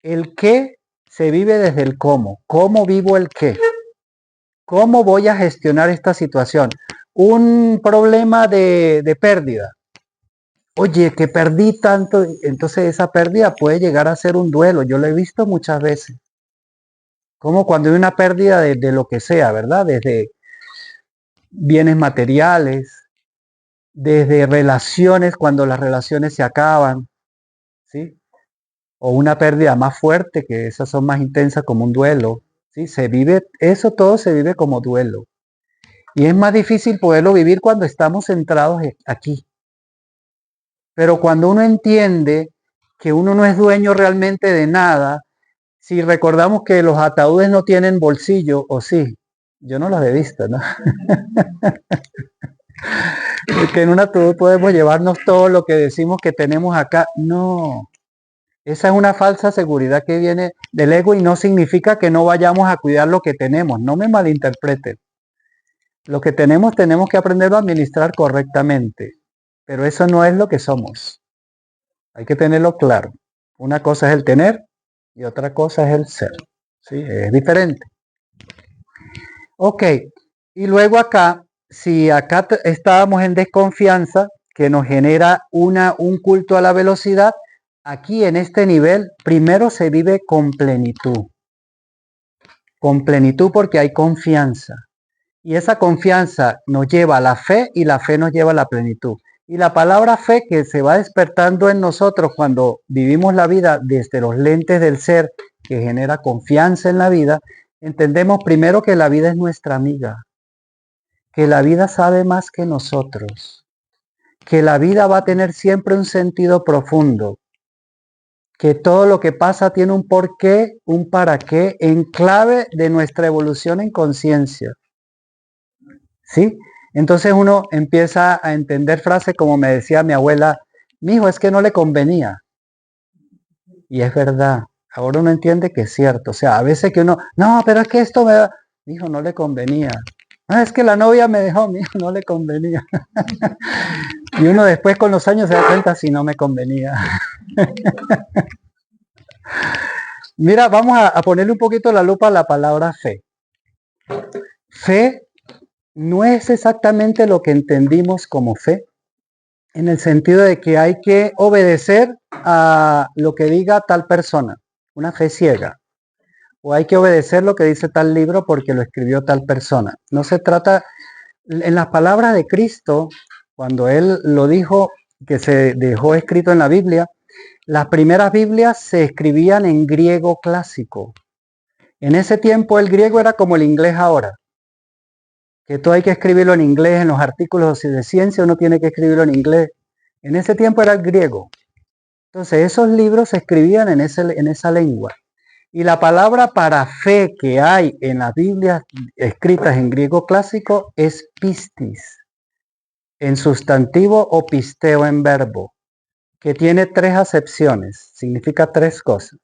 el qué se vive desde el cómo. ¿Cómo vivo el qué? ¿Cómo voy a gestionar esta situación? Un problema de pérdida. Oye, que perdí tanto, entonces esa pérdida puede llegar a ser un duelo. Yo lo he visto muchas veces. Como cuando hay una pérdida de lo que sea, ¿verdad? Desde bienes materiales, desde relaciones, cuando las relaciones se acaban, ¿sí? O una pérdida más fuerte, que esas son más intensas como un duelo, ¿sí? Se vive, eso todo se vive como duelo. Y es más difícil poderlo vivir cuando estamos centrados aquí. Pero cuando uno entiende que uno no es dueño realmente de nada, si recordamos que los ataúdes no tienen bolsillo, o sí, yo no los he visto, ¿no? Que en un ataúd podemos llevarnos todo lo que decimos que tenemos acá. No, esa es una falsa seguridad que viene del ego y no significa que no vayamos a cuidar lo que tenemos. No me malinterpreten. Lo que tenemos que aprenderlo a administrar correctamente, pero eso no es lo que somos. Hay que tenerlo claro. Una cosa es el tener y otra cosa es el ser. ¿Sí? Es diferente. Ok, y luego acá, si acá estábamos en desconfianza, que nos genera un culto a la velocidad, aquí en este nivel, primero se vive con plenitud. Con plenitud porque hay confianza. Y esa confianza nos lleva a la fe y la fe nos lleva a la plenitud. Y la palabra fe que se va despertando en nosotros cuando vivimos la vida desde los lentes del ser que genera confianza en la vida, entendemos primero que la vida es nuestra amiga, que la vida sabe más que nosotros, que la vida va a tener siempre un sentido profundo, que todo lo que pasa tiene un porqué, un para qué, en clave de nuestra evolución en conciencia. ¿Sí? Entonces uno empieza a entender frases como me decía mi abuela, mijo, es que no le convenía. Y es verdad. Ahora uno entiende que es cierto. O sea, a veces que uno, no, pero es que esto me da, mijo, no le convenía. No, es que la novia me dejó, mijo, no le convenía. Y uno después con los años se da cuenta si no me convenía. Mira, vamos a ponerle un poquito la lupa a la palabra fe. Fe no es exactamente lo que entendimos como fe, en el sentido de que hay que obedecer a lo que diga tal persona, una fe ciega, o hay que obedecer lo que dice tal libro porque lo escribió tal persona. No se trata, en las palabras de Cristo, cuando Él lo dijo, que se dejó escrito en la Biblia, las primeras Biblias se escribían en griego clásico. En ese tiempo el griego era como el inglés ahora, que todo hay que escribirlo en inglés, en los artículos de ciencia uno tiene que escribirlo en inglés. En ese tiempo era el griego. Entonces esos libros se escribían en esa lengua. Y la palabra para fe que hay en las Biblias escritas en griego clásico es pistis, en sustantivo o pisteo en verbo, que tiene tres acepciones, significa tres cosas.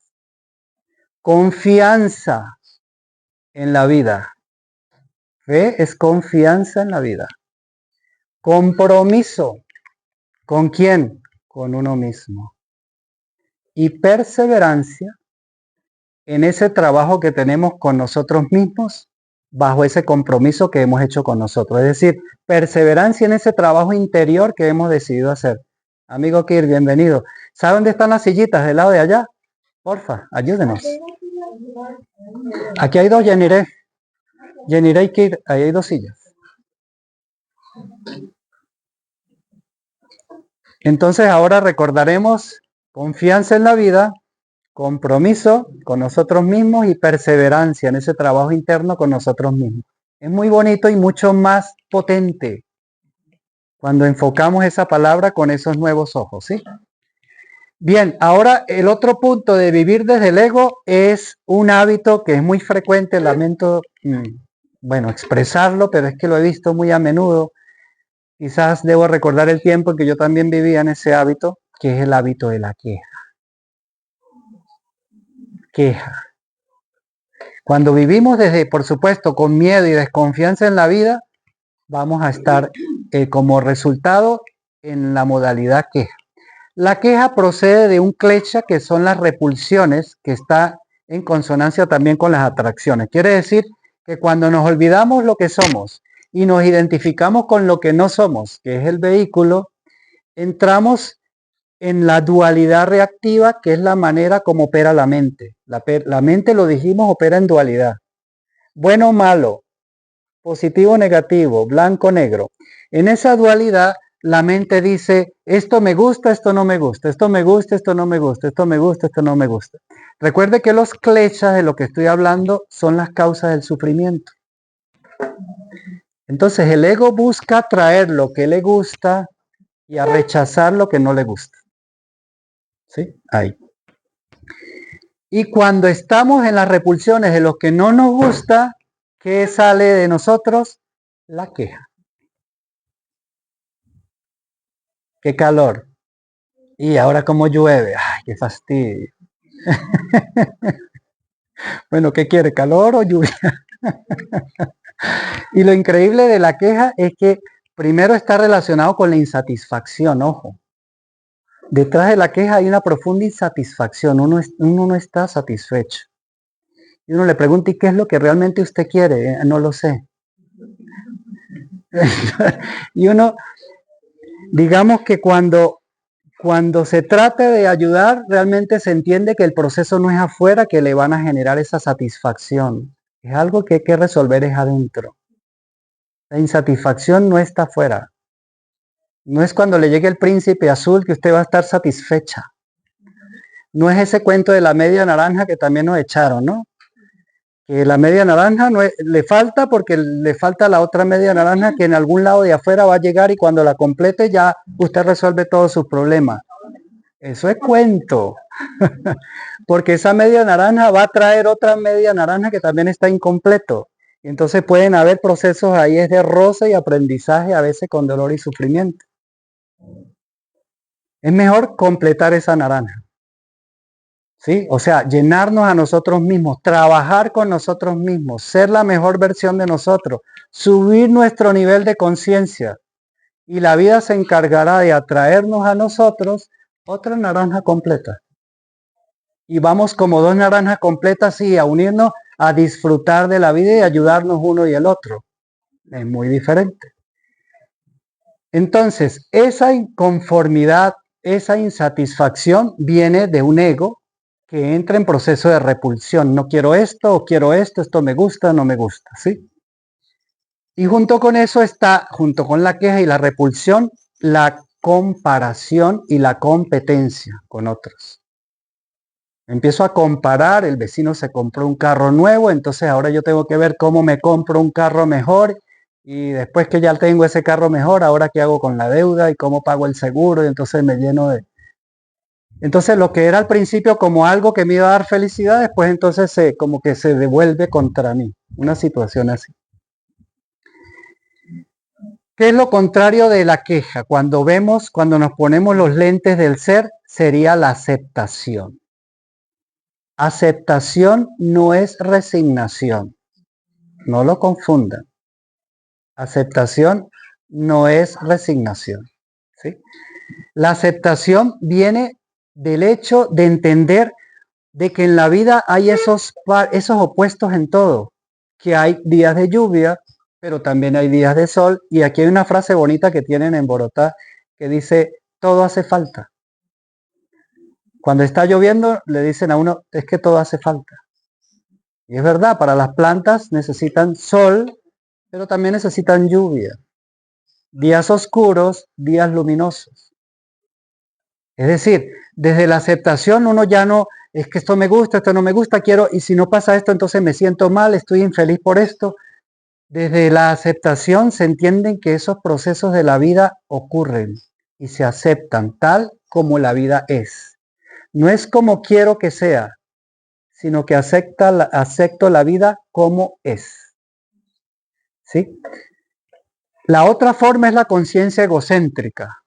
Confianza en la vida. Fe es confianza en la vida. Compromiso. ¿Con quién? Con uno mismo. Y perseverancia en ese trabajo que tenemos con nosotros mismos, bajo ese compromiso que hemos hecho con nosotros. Es decir, perseverancia en ese trabajo interior que hemos decidido hacer. Amigo Kir, bienvenido. ¿Sabe dónde están las sillitas? Del lado de allá. Porfa, ayúdenos. Aquí hay dos, Yeniré. Yeniré y Kir, ahí hay dos sillas. Entonces ahora recordaremos confianza en la vida, compromiso con nosotros mismos y perseverancia en ese trabajo interno con nosotros mismos. Es muy bonito y mucho más potente cuando enfocamos esa palabra con esos nuevos ojos, ¿sí? Bien, ahora el otro punto de vivir desde el ego es un hábito que es muy frecuente, lamento bueno, expresarlo, pero es que lo he visto muy a menudo. Quizás debo recordar el tiempo en que yo también vivía en ese hábito, que es el hábito de la queja. Queja. Cuando vivimos desde, por supuesto, con miedo y desconfianza en la vida, vamos a estar como resultado en la modalidad queja. La queja procede de un klecha, que son las repulsiones, que está en consonancia también con las atracciones. Quiere decir que cuando nos olvidamos lo que somos y nos identificamos con lo que no somos, que es el vehículo, entramos en la dualidad reactiva, que es la manera como opera la mente. La mente, lo dijimos, opera en dualidad. Bueno o malo, positivo o negativo, blanco o negro. En esa dualidad, la mente dice, esto me gusta, esto no me gusta, esto me gusta, esto no me gusta, esto me gusta, esto no me gusta. Recuerde que los kleshas de lo que estoy hablando son las causas del sufrimiento. Entonces el ego busca traer lo que le gusta y a rechazar lo que no le gusta. ¿Sí? Ahí. Y cuando estamos en las repulsiones de lo que no nos gusta, ¿qué sale de nosotros? La queja. Qué calor. Y ahora como llueve. Ay, qué fastidio. Bueno, ¿qué quiere? ¿Calor o lluvia? Y lo increíble de la queja es que primero está relacionado con la insatisfacción, ojo. Detrás de la queja hay una profunda insatisfacción. Uno no está satisfecho. Y uno le pregunta, ¿y qué es lo que realmente usted quiere? No lo sé. Y uno, digamos que cuando se trate de ayudar, realmente se entiende que el proceso no es afuera que le van a generar esa satisfacción. Es algo que hay que resolver es adentro. La insatisfacción no está afuera. No es cuando le llegue el príncipe azul que usted va a estar satisfecha. No es ese cuento de la media naranja que también nos echaron, ¿no? Que la media naranja no es, le falta porque le falta la otra media naranja que en algún lado de afuera va a llegar y cuando la complete ya usted resuelve todos sus problemas. Eso es cuento. Porque esa media naranja va a traer otra media naranja que también está incompleto. Y entonces pueden haber procesos ahí es de roce y aprendizaje, a veces con dolor y sufrimiento. Es mejor completar esa naranja. ¿Sí? O sea, llenarnos a nosotros mismos, trabajar con nosotros mismos, ser la mejor versión de nosotros, subir nuestro nivel de conciencia. Y la vida se encargará de atraernos a nosotros otra naranja completa. Y vamos como dos naranjas completas, sí, a unirnos, a disfrutar de la vida y ayudarnos uno y el otro. Es muy diferente. Entonces, esa inconformidad, esa insatisfacción viene de un ego que entra en proceso de repulsión. No quiero esto o quiero esto me gusta, no me gusta, ¿sí? Y junto con eso está, junto con la queja y la repulsión, la comparación y la competencia con otros. Empiezo a comparar, el vecino se compró un carro nuevo, entonces ahora yo tengo que ver cómo me compro un carro mejor y después que ya tengo ese carro mejor, ahora qué hago con la deuda y cómo pago el seguro y entonces me lleno de... Entonces lo que era al principio como algo que me iba a dar felicidad, después entonces como que se devuelve contra mí, una situación así. ¿Qué es lo contrario de la queja? Cuando nos ponemos los lentes del ser, sería la aceptación. Aceptación no es resignación. No lo confundan. Aceptación no es resignación. ¿Sí? La aceptación viene del hecho de entender de que en la vida hay esos opuestos en todo. Que hay días de lluvia, pero también hay días de sol. Y aquí hay una frase bonita que tienen en Bogotá que dice, todo hace falta. Cuando está lloviendo, le dicen a uno, es que todo hace falta. Y es verdad, para las plantas necesitan sol, pero también necesitan lluvia. Días oscuros, días luminosos. Es decir, desde la aceptación uno ya no, es que esto me gusta, esto no me gusta, quiero, y si no pasa esto, entonces me siento mal, estoy infeliz por esto. Desde la aceptación se entienden que esos procesos de la vida ocurren y se aceptan tal como la vida es. No es como quiero que sea, sino que acepto la vida como es. ¿sí? La otra forma es la conciencia egocéntrica,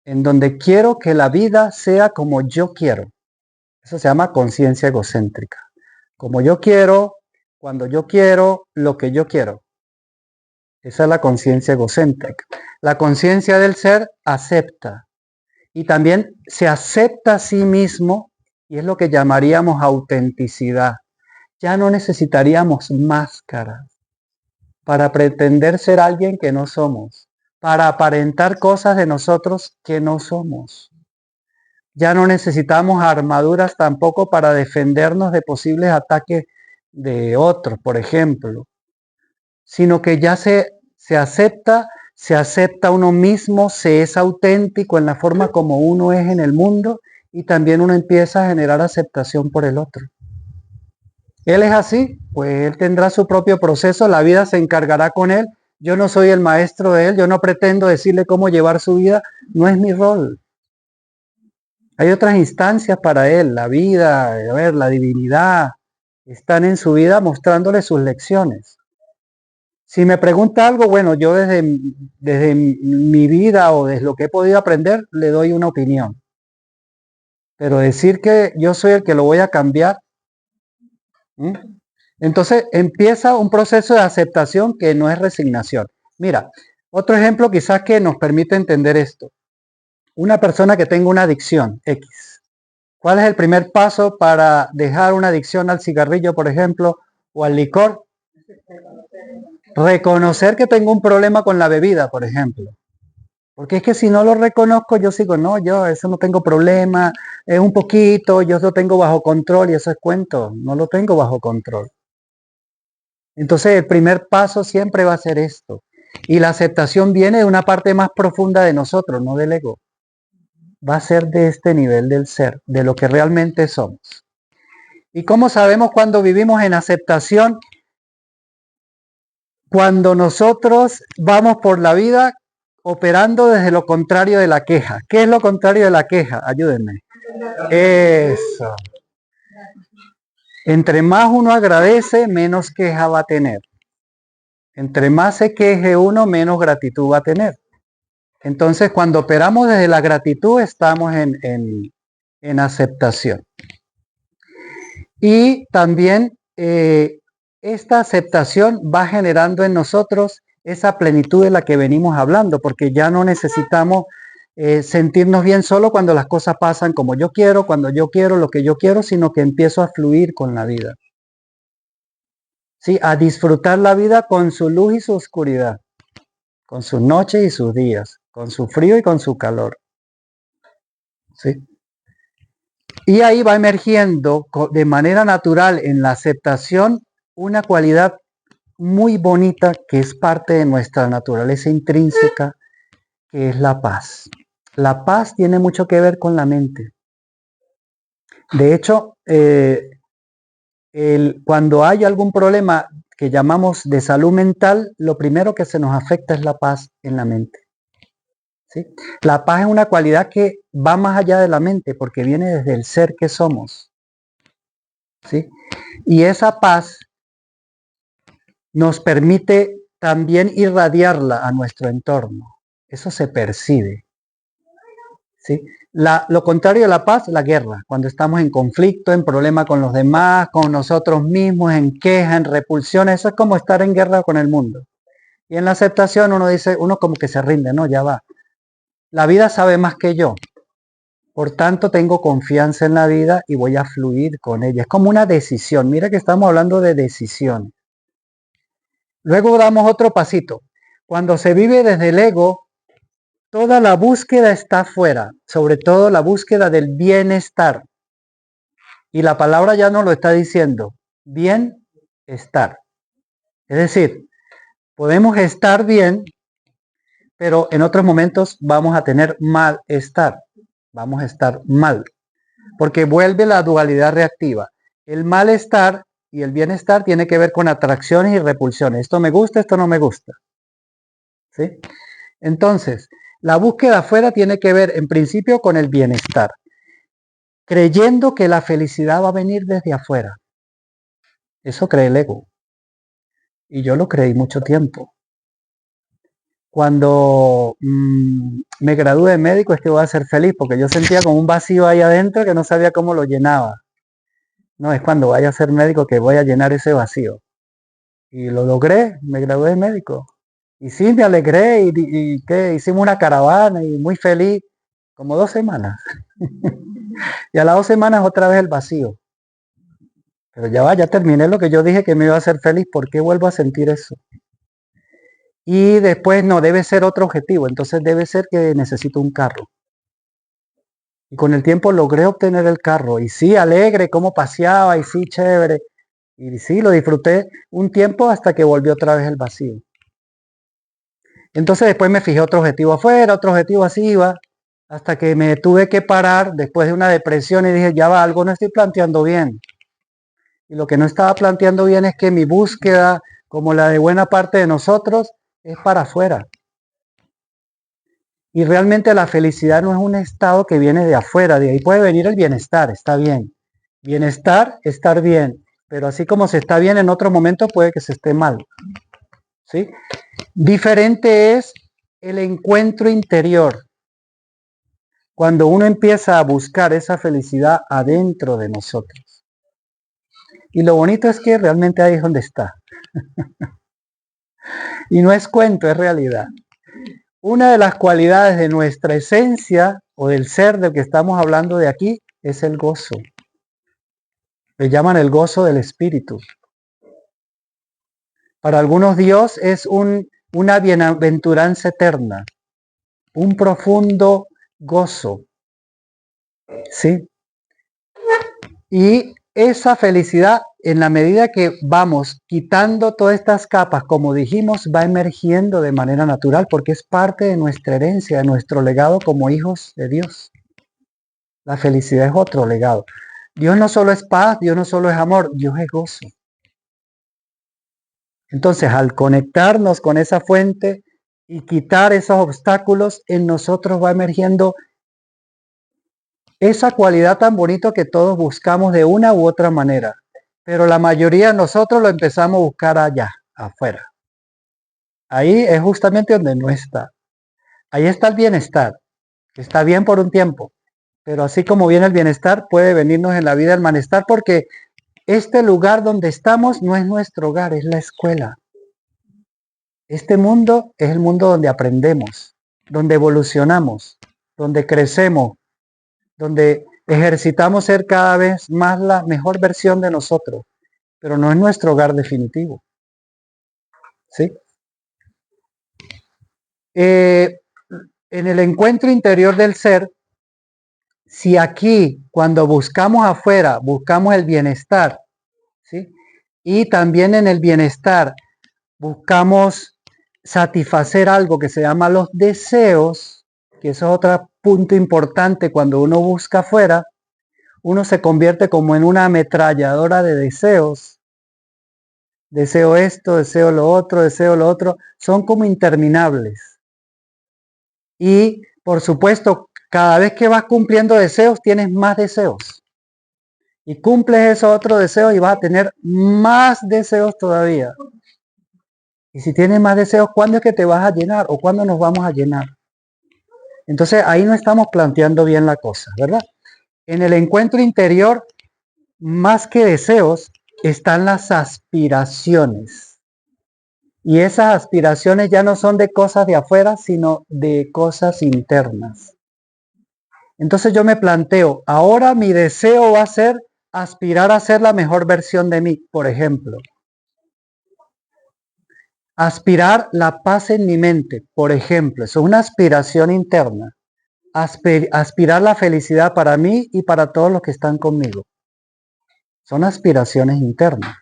en donde quiero que la vida sea como yo quiero. Eso se llama conciencia egocéntrica. Como yo quiero, cuando yo quiero, lo que yo quiero. Esa es la conciencia egocéntrica. La conciencia del ser acepta y también se acepta a sí mismo y es lo que llamaríamos autenticidad. Ya no necesitaríamos máscaras para pretender ser alguien que no somos, para aparentar cosas de nosotros que no somos. Ya no necesitamos armaduras tampoco para defendernos de posibles ataques de otros, por ejemplo, sino que ya se acepta uno mismo, se es auténtico en la forma como uno es en el mundo y también uno empieza a generar aceptación por el otro. Él es así, pues él tendrá su propio proceso, la vida se encargará con él. Yo no soy el maestro de él, yo no pretendo decirle cómo llevar su vida, no es mi rol. Hay otras instancias para él, la vida, a ver, la divinidad, están en su vida mostrándole sus lecciones. Si me pregunta algo, bueno, yo desde mi vida o desde lo que he podido aprender, le doy una opinión. Pero decir que yo soy el que lo voy a cambiar, ¿m? Entonces empieza un proceso de aceptación que no es resignación. Mira, otro ejemplo quizás que nos permite entender esto. Una persona que tenga una adicción X. ¿Cuál es el primer paso para dejar una adicción al cigarrillo, por ejemplo, o al licor? Reconocer que tengo un problema con la bebida, por ejemplo. Porque es que si no lo reconozco, yo sigo, no, yo eso no tengo problema, es un poquito, yo lo tengo bajo control y eso es cuento, no lo tengo bajo control. Entonces el primer paso siempre va a ser esto. Y la aceptación viene de una parte más profunda de nosotros, no del ego. Va a ser de este nivel del ser, de lo que realmente somos. ¿Y cómo sabemos cuando vivimos en aceptación? Cuando nosotros vamos por la vida operando desde lo contrario de la queja. ¿Qué es lo contrario de la queja? Ayúdenme. Eso. Entre más uno agradece, menos queja va a tener. Entre más se queje uno, menos gratitud va a tener. Entonces, cuando operamos desde la gratitud, estamos en aceptación. Y también esta aceptación va generando en nosotros esa plenitud de la que venimos hablando, porque ya no necesitamos sentirnos bien solo cuando las cosas pasan como yo quiero, cuando yo quiero lo que yo quiero, sino que empiezo a fluir con la vida. Sí, a disfrutar la vida con su luz y su oscuridad, con sus noches y sus días, con su frío y con su calor. ¿Sí? Y ahí va emergiendo de manera natural en la aceptación una cualidad muy bonita que es parte de nuestra naturaleza intrínseca, que es la paz. La paz tiene mucho que ver con la mente. De hecho, cuando hay algún problema que llamamos de salud mental, lo primero que se nos afecta es la paz en la mente. ¿Sí? La paz es una cualidad que va más allá de la mente porque viene desde el ser que somos. ¿Sí? Y esa paz nos permite también irradiarla a nuestro entorno. Eso se percibe. ¿Sí? Lo contrario de la paz, la guerra. Cuando estamos en conflicto, en problema con los demás, con nosotros mismos, en queja, en repulsión, eso es como estar en guerra con el mundo. Y en la aceptación uno dice, uno como que se rinde, no, ya va. La vida sabe más que yo. Por tanto, tengo confianza en la vida y voy a fluir con ella. Es como una decisión. Mira que estamos hablando de decisión. Luego damos otro pasito. Cuando se vive desde el ego, toda la búsqueda está afuera, sobre todo la búsqueda del bienestar. Y la palabra ya nos lo está diciendo, bienestar. Es decir, podemos estar bien, pero en otros momentos vamos a tener malestar. Vamos a estar mal, porque vuelve la dualidad reactiva. El malestar y el bienestar tiene que ver con atracciones y repulsiones. Esto me gusta, esto no me gusta. ¿Sí? Entonces, la búsqueda afuera tiene que ver en principio con el bienestar, creyendo que la felicidad va a venir desde afuera. Eso cree el ego. Y yo lo creí mucho tiempo. Cuando me gradué de médico es que voy a ser feliz, porque yo sentía como un vacío ahí adentro que no sabía cómo lo llenaba. No, es cuando vaya a ser médico que voy a llenar ese vacío. Y lo logré, me gradué de médico. Y sí, me alegré y ¿qué? Hicimos una caravana y muy feliz, como 2 semanas. Y a las 2 semanas otra vez el vacío. Pero ya va, ya terminé lo que yo dije que me iba a hacer feliz. ¿Por qué vuelvo a sentir eso? Y después no, debe ser otro objetivo. Entonces debe ser que necesito un carro. Y con el tiempo logré obtener el carro. Y sí, alegre, cómo paseaba, y sí, chévere. Y sí, lo disfruté un tiempo hasta que volvió otra vez el vacío. Entonces después me fijé otro objetivo afuera, otro objetivo así iba, hasta que me tuve que parar después de una depresión y dije, ya va, algo no estoy planteando bien. Y lo que no estaba planteando bien es que mi búsqueda, como la de buena parte de nosotros, es para afuera. Y realmente la felicidad no es un estado que viene de afuera, de ahí puede venir el bienestar, está bien. Bienestar, estar bien, pero así como se está bien en otro momento puede que se esté mal. ¿Sí? Diferente es el encuentro interior, cuando uno empieza a buscar esa felicidad adentro de nosotros. Y lo bonito es que realmente ahí es donde está. Y no es cuento, es realidad. Una de las cualidades de nuestra esencia o del ser del que estamos hablando de aquí es el gozo. Le llaman el gozo del espíritu. Para algunos Dios es una bienaventuranza eterna, un profundo gozo. ¿Sí? Y esa felicidad, en la medida que vamos quitando todas estas capas, como dijimos, va emergiendo de manera natural porque es parte de nuestra herencia, de nuestro legado como hijos de Dios. La felicidad es otro legado. Dios no solo es paz, Dios no solo es amor, Dios es gozo. Entonces, al conectarnos con esa fuente y quitar esos obstáculos, en nosotros va emergiendo esa cualidad tan bonita que todos buscamos de una u otra manera. Pero la mayoría de nosotros lo empezamos a buscar allá, afuera. Ahí es justamente donde no está. Ahí está el bienestar, que está bien por un tiempo. Pero así como viene el bienestar, puede venirnos en la vida el malestar porque este lugar donde estamos no es nuestro hogar, es la escuela. Este mundo es el mundo donde aprendemos, donde evolucionamos, donde crecemos, donde ejercitamos ser cada vez más la mejor versión de nosotros, pero no es nuestro hogar definitivo. ¿Sí? En el encuentro interior del ser, si aquí, cuando buscamos afuera, buscamos el bienestar, ¿sí? Y también en el bienestar buscamos satisfacer algo que se llama los deseos, que eso es otro punto importante cuando uno busca afuera, uno se convierte como en una ametralladora de deseos. Deseo esto, deseo lo otro, son como interminables. Y por supuesto, cada vez que vas cumpliendo deseos, tienes más deseos. Y cumples esos otros deseos y vas a tener más deseos todavía. Y si tienes más deseos, ¿cuándo es que te vas a llenar? ¿O cuándo nos vamos a llenar? Entonces ahí no estamos planteando bien la cosa, ¿verdad? En el encuentro interior, más que deseos, están las aspiraciones. Y esas aspiraciones ya no son de cosas de afuera, sino de cosas internas. Entonces yo me planteo, ahora mi deseo va a ser aspirar a ser la mejor versión de mí, por ejemplo. Aspirar la paz en mi mente, por ejemplo, es una aspiración interna. Aspirar la felicidad para mí y para todos los que están conmigo. Son aspiraciones internas.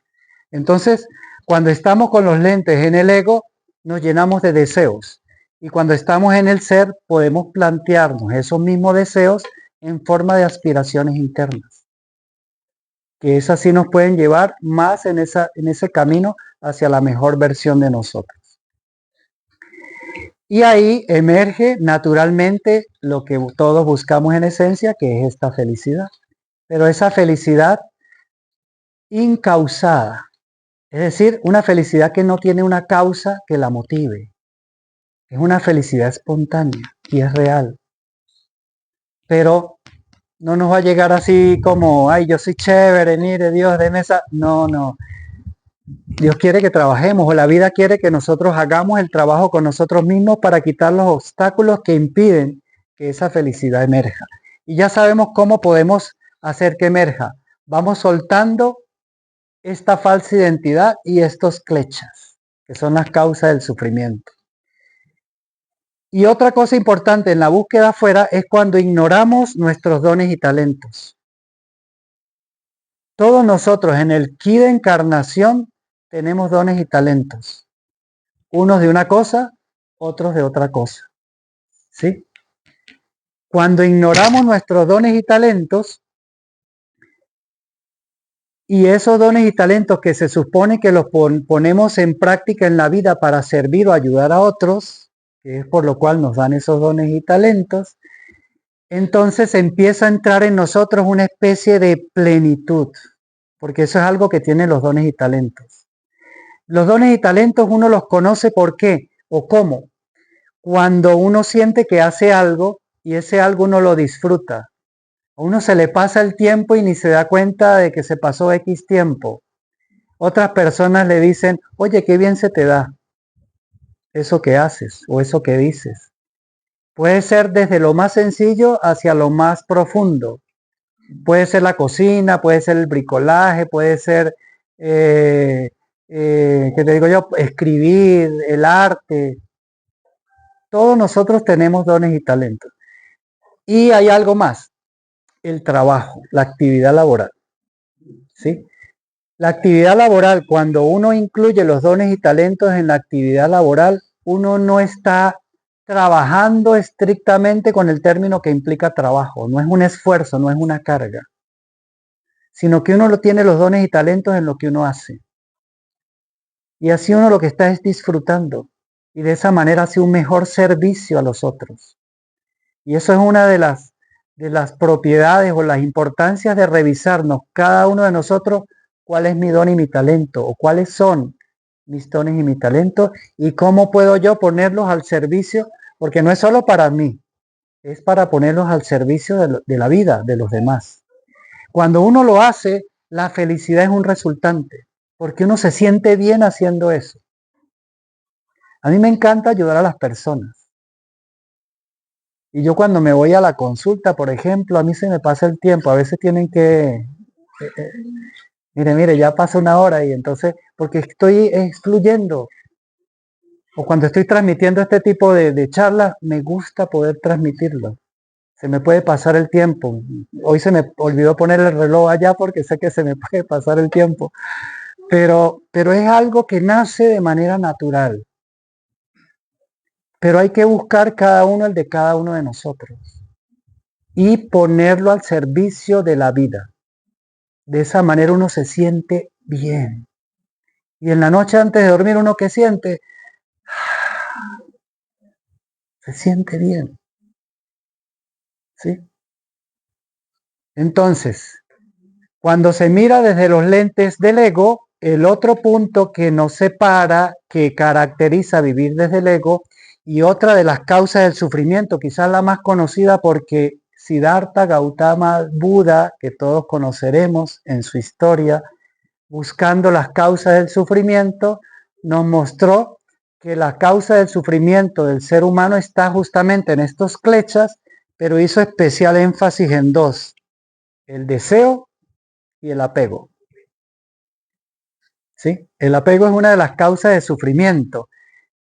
Entonces, cuando estamos con los lentes en el ego, nos llenamos de deseos. Y cuando estamos en el ser, podemos plantearnos esos mismos deseos en forma de aspiraciones internas. Que esas sí nos pueden llevar más en ese camino hacia la mejor versión de nosotros. Y ahí emerge naturalmente lo que todos buscamos en esencia, que es esta felicidad. Pero esa felicidad incausada, Es decir, una felicidad que no tiene una causa que la motive. Es una felicidad espontánea y es real. Pero no nos va a llegar así como, ay, yo soy chévere, mire Dios, deme esa. No, no. Dios quiere que trabajemos o la vida quiere que nosotros hagamos el trabajo con nosotros mismos para quitar los obstáculos que impiden que esa felicidad emerja. Y ya sabemos cómo podemos hacer que emerja. Vamos soltando esta falsa identidad y estos clechas, que son las causas del sufrimiento. Y otra cosa importante en la búsqueda afuera es cuando ignoramos nuestros dones y talentos. Todos nosotros en el ki de encarnación tenemos dones y talentos. Unos de una cosa, otros de otra cosa. ¿Sí? Cuando ignoramos nuestros dones y talentos, y esos dones y talentos que se supone que los ponemos en práctica en la vida para servir o ayudar a otros, que es por lo cual nos dan esos dones y talentos, entonces empieza a entrar en nosotros una especie de plenitud, porque eso es algo que tienen los dones y talentos. Los dones y talentos uno los conoce por qué o cómo. Cuando uno siente que hace algo y ese algo uno lo disfruta. A uno se le pasa el tiempo y ni se da cuenta de que se pasó X tiempo. Otras personas le dicen, oye, qué bien se te da eso que haces o eso que dices. Puede ser desde lo más sencillo hacia lo más profundo. Puede ser la cocina, puede ser el bricolaje, puede ser, ¿qué te digo yo? Escribir, el arte. Todos nosotros tenemos dones y talentos. Y hay algo más, el trabajo, la actividad laboral. ¿Sí? La actividad laboral, cuando uno incluye los dones y talentos en la actividad laboral, uno no está trabajando estrictamente con el término que implica trabajo. No es un esfuerzo, no es una carga, sino que uno tiene los dones y talentos en lo que uno hace. Y así uno lo que está es disfrutando. Y de esa manera hace un mejor servicio a los otros. Y eso es una de las propiedades o las importancias de revisarnos cada uno de nosotros cuál es mi don y mi talento o cuáles son mis dones y mi talento y cómo puedo yo ponerlos al servicio, porque no es solo para mí, es para ponerlos al servicio de la vida de los demás. Cuando uno lo hace, la felicidad es un resultante, porque uno se siente bien haciendo eso. A mí me encanta ayudar a las personas. Y yo cuando me voy a la consulta, por ejemplo, a mí se me pasa el tiempo. A veces tienen que, mire, ya pasa una hora y entonces, porque estoy fluyendo. O cuando estoy transmitiendo este tipo de charlas, me gusta poder transmitirlo. Se me puede pasar el tiempo. Hoy se me olvidó poner el reloj allá porque sé que se me puede pasar el tiempo. Pero es algo que nace de manera natural. Pero hay que buscar cada uno el de cada uno de nosotros y ponerlo al servicio de la vida. De esa manera uno se siente bien. Y en la noche antes de dormir uno que siente, se siente bien. ¿Sí? Entonces, cuando se mira desde los lentes del ego, el otro punto que nos separa, que caracteriza vivir desde el ego, y otra de las causas del sufrimiento, quizás la más conocida porque Siddhartha Gautama Buda, que todos conoceremos en su historia, buscando las causas del sufrimiento, nos mostró que la causa del sufrimiento del ser humano está justamente en estos klechas, pero hizo especial énfasis en dos, el deseo y el apego. ¿Sí? El apego es una de las causas de sufrimiento.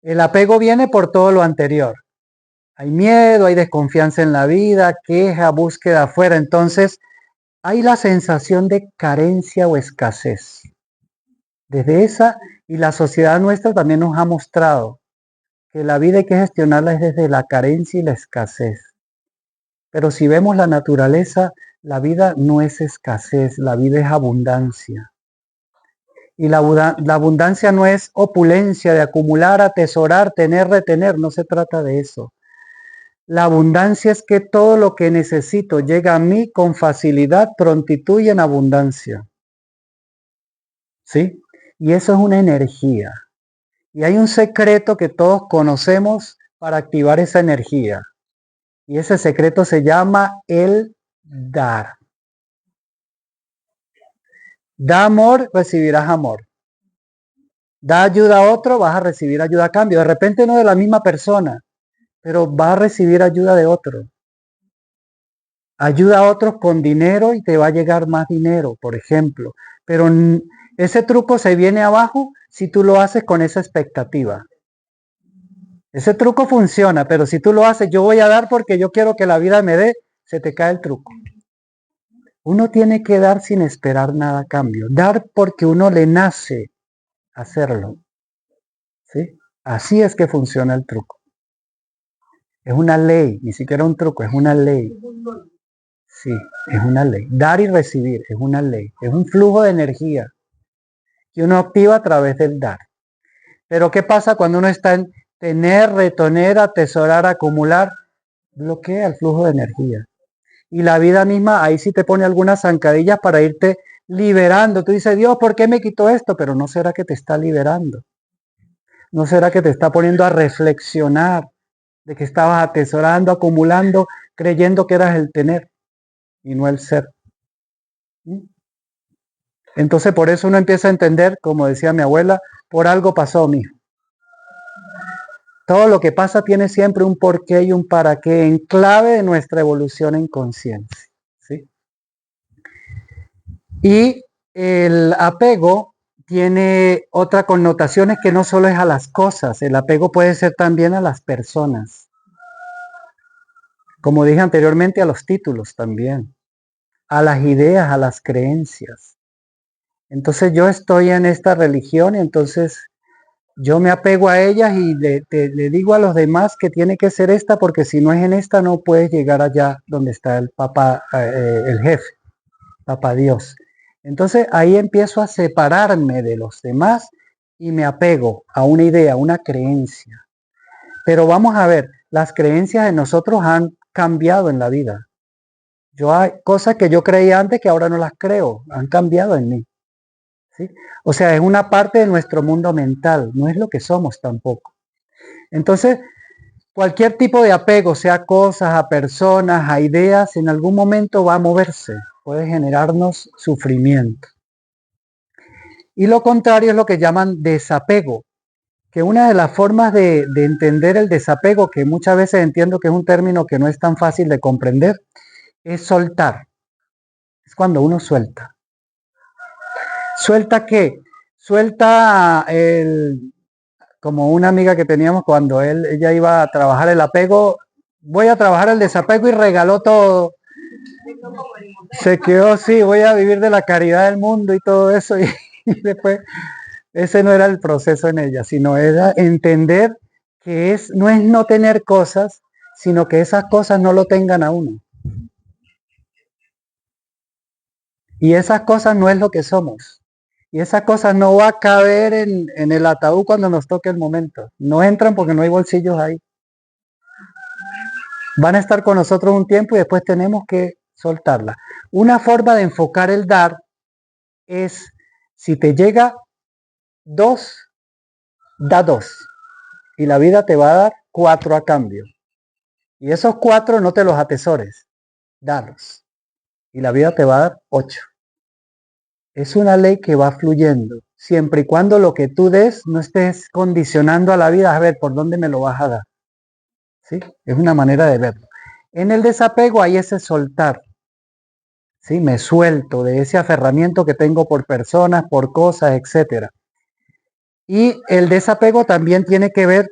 El apego viene por todo lo anterior. Hay miedo, hay desconfianza en la vida, queja, búsqueda afuera. Entonces, hay la sensación de carencia o escasez. Desde esa, y la sociedad nuestra también nos ha mostrado que la vida hay que gestionarla es desde la carencia y la escasez. Pero si vemos la naturaleza, la vida no es escasez, la vida es abundancia. Y la abundancia no es opulencia de acumular, atesorar, tener, retener, no se trata de eso. La abundancia es que todo lo que necesito llega a mí con facilidad, prontitud y en abundancia. ¿Sí? Y eso es una energía. Y hay un secreto que todos conocemos para activar esa energía. Y ese secreto se llama el dar. Da amor, recibirás amor. Da ayuda a otro, vas a recibir ayuda a cambio. De repente no de la misma persona, pero vas a recibir ayuda de otro. Ayuda a otros con dinero y te va a llegar más dinero, por ejemplo. Pero ese truco se viene abajo si tú lo haces con esa expectativa. Ese truco funciona, pero si tú lo haces, yo voy a dar porque yo quiero que la vida me dé, se te cae el truco. Uno tiene que dar sin esperar nada a cambio. Dar porque uno le nace hacerlo. ¿Sí? Así es que funciona el truco. Es una ley, ni siquiera un truco, es una ley. Sí, es una ley. Dar y recibir es una ley. Es un flujo de energía que uno activa a través del dar. Pero ¿qué pasa cuando uno está en tener, retener, atesorar, acumular? Bloquea el flujo de energía. Y la vida misma ahí sí te pone algunas zancadillas para irte liberando. Tú dices, Dios, ¿por qué me quitó esto? Pero ¿no será que te está liberando? ¿No será que te está poniendo a reflexionar de que estabas atesorando, acumulando, creyendo que eras el tener y no el ser? Entonces por eso uno empieza a entender, como decía mi abuela, por algo pasó, mijo. Todo lo que pasa tiene siempre un porqué y un para qué en clave de nuestra evolución en conciencia. ¿Sí? Y el apego tiene otra connotación que no solo es a las cosas, el apego puede ser también a las personas. Como dije anteriormente, a los títulos también, a las ideas, a las creencias. Entonces yo estoy en esta religión y entonces yo me apego a ellas y le digo a los demás que tiene que ser esta porque si no es en esta no puedes llegar allá donde está el papá, el jefe, papá Dios. Entonces ahí empiezo a separarme de los demás y me apego a una idea, a una creencia. Pero vamos a ver, las creencias de nosotros han cambiado en la vida. Yo hay cosas que yo creía antes que ahora no las creo, han cambiado en mí. ¿Sí? O sea, es una parte de nuestro mundo mental, no es lo que somos tampoco. Entonces, cualquier tipo de apego, sea a cosas, a personas, a ideas, en algún momento va a moverse, puede generarnos sufrimiento. Y lo contrario es lo que llaman desapego, que una de las formas de entender el desapego, que muchas veces entiendo que es un término que no es tan fácil de comprender, es soltar. Es cuando uno suelta. ¿Suelta qué? Suelta como una amiga que teníamos cuando ella iba a trabajar el apego, voy a trabajar el desapego y regaló todo. Se quedó, sí, voy a vivir de la caridad del mundo y todo eso. Y después, ese no era el proceso en ella, sino era entender que no es no tener cosas, sino que esas cosas no lo tengan a uno. Y esas cosas no es lo que somos. Y esas cosas no va a caber en el ataúd cuando nos toque el momento. No entran porque no hay bolsillos ahí. Van a estar con nosotros un tiempo y después tenemos que soltarla. Una forma de enfocar el dar es, si te llega 2, da 2. Y la vida te va a dar 4 a cambio. Y esos 4 no te los atesores, dalos. Y la vida te va a dar 8. Es una ley que va fluyendo, siempre y cuando lo que tú des no estés condicionando a la vida a ver por dónde me lo vas a dar. ¿Sí? Es una manera de verlo. En el desapego hay ese soltar. ¿Sí? Me suelto de ese aferramiento que tengo por personas, por cosas, etc. Y el desapego también tiene que ver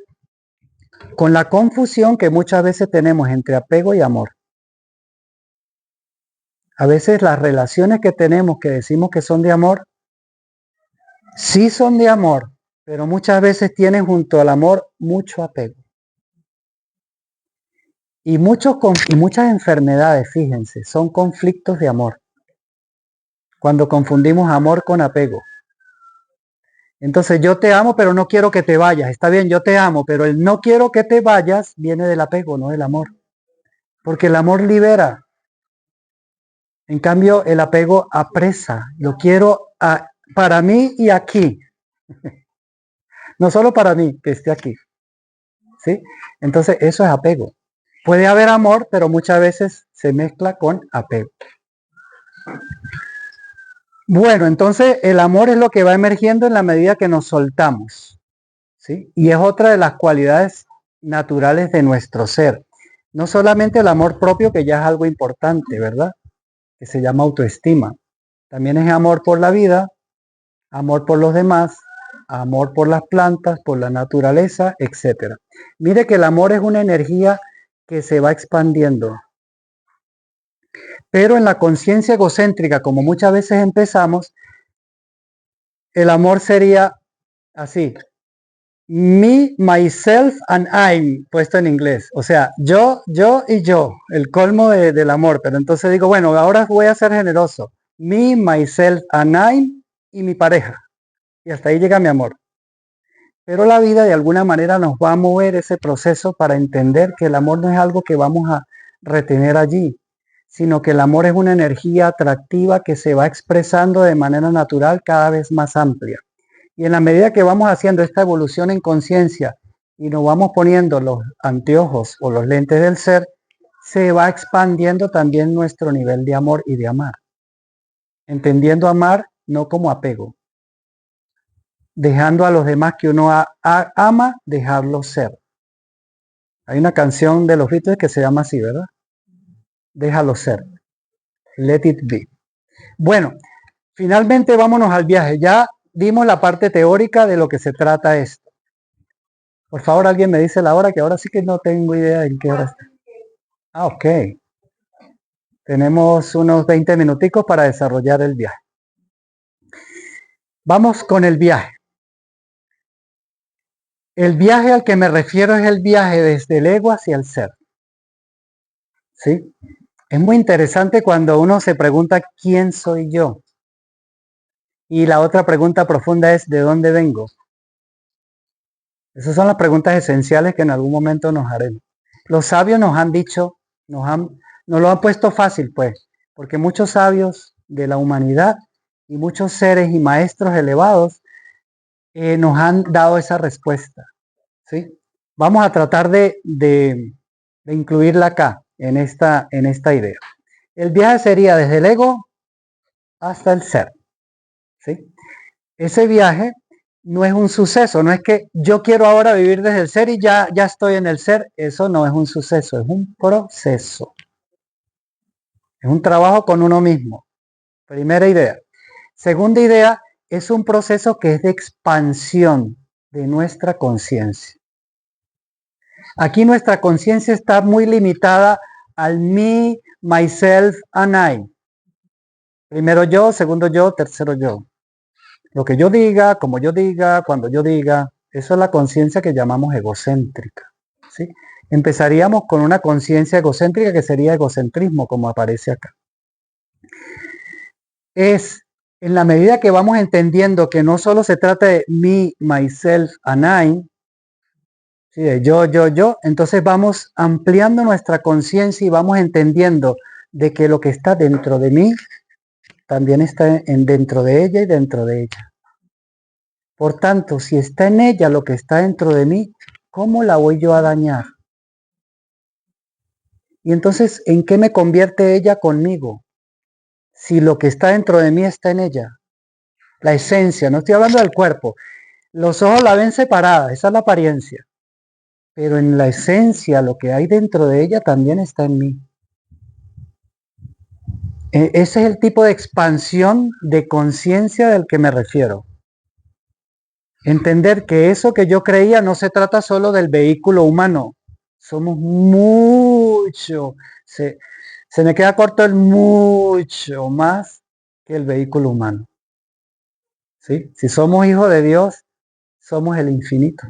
con la confusión que muchas veces tenemos entre apego y amor. A veces las relaciones que tenemos que decimos que son de amor, sí son de amor, pero muchas veces tienen junto al amor mucho apego. Y muchas enfermedades, fíjense, son conflictos de amor. Cuando confundimos amor con apego. Entonces yo te amo, pero no quiero que te vayas. Está bien, yo te amo, pero el no quiero que te vayas viene del apego, no del amor. Porque el amor libera. En cambio, el apego apresa. Lo quiero para mí y aquí. No solo para mí, que esté aquí. ¿Sí? Entonces, eso es apego. Puede haber amor, pero muchas veces se mezcla con apego. Bueno, entonces el amor es lo que va emergiendo en la medida que nos soltamos, ¿sí? Y es otra de las cualidades naturales de nuestro ser. No solamente el amor propio, que ya es algo importante, ¿verdad? Que se llama autoestima. También es amor por la vida, amor por los demás, amor por las plantas, por la naturaleza, etc. Mire que el amor es una energía que se va expandiendo. Pero en la conciencia egocéntrica, como muchas veces empezamos, el amor sería así: me, myself and I, puesto en inglés. O sea, yo y yo, el colmo del amor. Pero entonces digo, bueno, ahora voy a ser generoso. Me, myself and I y mi pareja. Y hasta ahí llega mi amor. Pero la vida de alguna manera nos va a mover ese proceso para entender que el amor no es algo que vamos a retener allí, sino que el amor es una energía atractiva que se va expresando de manera natural cada vez más amplia. Y en la medida que vamos haciendo esta evolución en conciencia y nos vamos poniendo los anteojos o los lentes del ser, se va expandiendo también nuestro nivel de amor y de amar. Entendiendo amar no como apego, dejando a los demás que uno ama, dejarlos ser. Hay una canción de los Beatles que se llama así, ¿verdad? Déjalo ser. Let it be. Bueno, finalmente vámonos al viaje. Ya vimos la parte teórica de lo que se trata esto. Por favor, alguien me dice la hora, que ahora sí que no tengo idea en qué hora está. Ah, ok. Tenemos unos 20 minuticos para desarrollar el viaje. Vamos con el viaje. El viaje al que me refiero es el viaje desde el ego hacia el ser. ¿Sí? Es muy interesante cuando uno se pregunta quién soy yo. Y la otra pregunta profunda es ¿de dónde vengo? Esas son las preguntas esenciales que en algún momento nos haremos. Los sabios nos han dicho, nos lo han puesto fácil, pues, porque muchos sabios de la humanidad y muchos seres y maestros elevados nos han dado esa respuesta. ¿Sí? Vamos a tratar de incluirla acá, en esta idea. El viaje sería desde el ego hasta el ser. ¿Sí? Ese viaje no es un suceso, no es que yo quiero ahora vivir desde el ser y ya estoy en el ser. Eso no es un suceso, es un proceso. Es un trabajo con uno mismo. Primera idea. Segunda idea, es un proceso que es de expansión de nuestra conciencia. Aquí nuestra conciencia está muy limitada al me, myself and I. Primero yo, segundo yo, tercero yo. Lo que yo diga, como yo diga, cuando yo diga, eso es la conciencia que llamamos egocéntrica. ¿Sí? Empezaríamos con una conciencia egocéntrica que sería egocentrismo, como aparece acá. Es en la medida que vamos entendiendo que no solo se trata de me, myself and I, ¿sí? De yo, entonces vamos ampliando nuestra conciencia y vamos entendiendo de que lo que está dentro de mí también está dentro de ella y dentro de ella. Por tanto, si está en ella lo que está dentro de mí, ¿cómo la voy yo a dañar? Y entonces, ¿en qué me convierte ella conmigo? Si lo que está dentro de mí está en ella. La esencia, no estoy hablando del cuerpo. Los ojos la ven separada, esa es la apariencia. Pero en la esencia, lo que hay dentro de ella también está en mí. Ese es el tipo de expansión de conciencia del que me refiero. Entender que eso que yo creía no se trata solo del vehículo humano. Somos mucho. Se me queda corto el mucho más que el vehículo humano. ¿Sí? Si somos hijos de Dios, somos el infinito.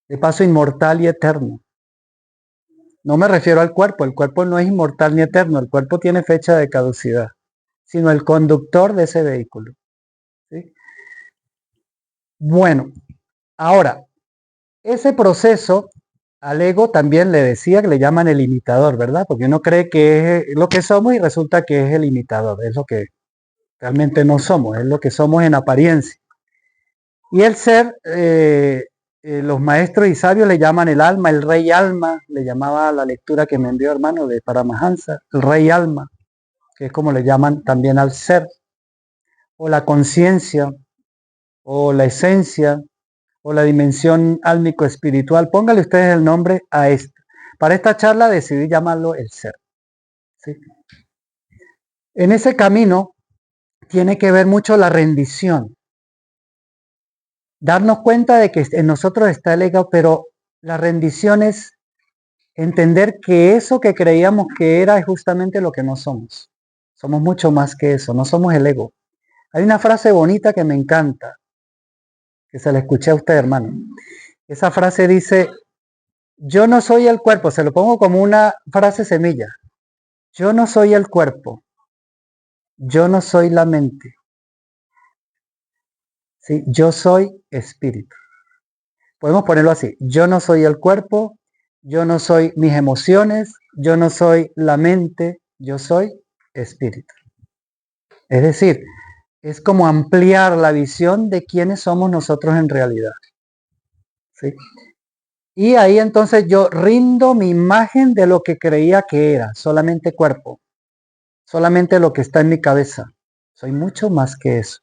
De paso, inmortal y eterno. No me refiero al cuerpo. El cuerpo no es inmortal ni eterno. El cuerpo tiene fecha de caducidad. Sino el conductor de ese vehículo. ¿Sí? Bueno, ahora, ese proceso al ego también le decía que le llaman el imitador, ¿verdad? Porque uno cree que es lo que somos y resulta que es el imitador. Es lo que realmente no somos, es lo que somos en apariencia. Y el ser, los maestros y sabios le llaman el alma, el rey alma, le llamaba la lectura que me envió hermano de Paramahansa, el rey alma, que es como le llaman también al ser, o la conciencia, o la esencia, o la dimensión álmico-espiritual. Póngale ustedes el nombre a esto. Para esta charla decidí llamarlo el ser. ¿Sí? En ese camino tiene que ver mucho la rendición. Darnos cuenta de que en nosotros está el ego, pero la rendición es entender que eso que creíamos que era es justamente lo que no somos. Somos mucho más que eso, no somos el ego. Hay una frase bonita que me encanta, que se la escuché a usted, hermano. Esa frase dice, yo no soy el cuerpo, se lo pongo como una frase semilla. Yo no soy el cuerpo, yo no soy la mente. ¿Sí? Yo soy espíritu. Podemos ponerlo así, yo no soy el cuerpo, yo no soy mis emociones, yo no soy la mente, yo soy espíritu. Es decir, es como ampliar la visión de quiénes somos nosotros en realidad. ¿Sí? Y ahí entonces yo rindo mi imagen de lo que creía que era, solamente cuerpo, solamente lo que está en mi cabeza. Soy mucho más que eso.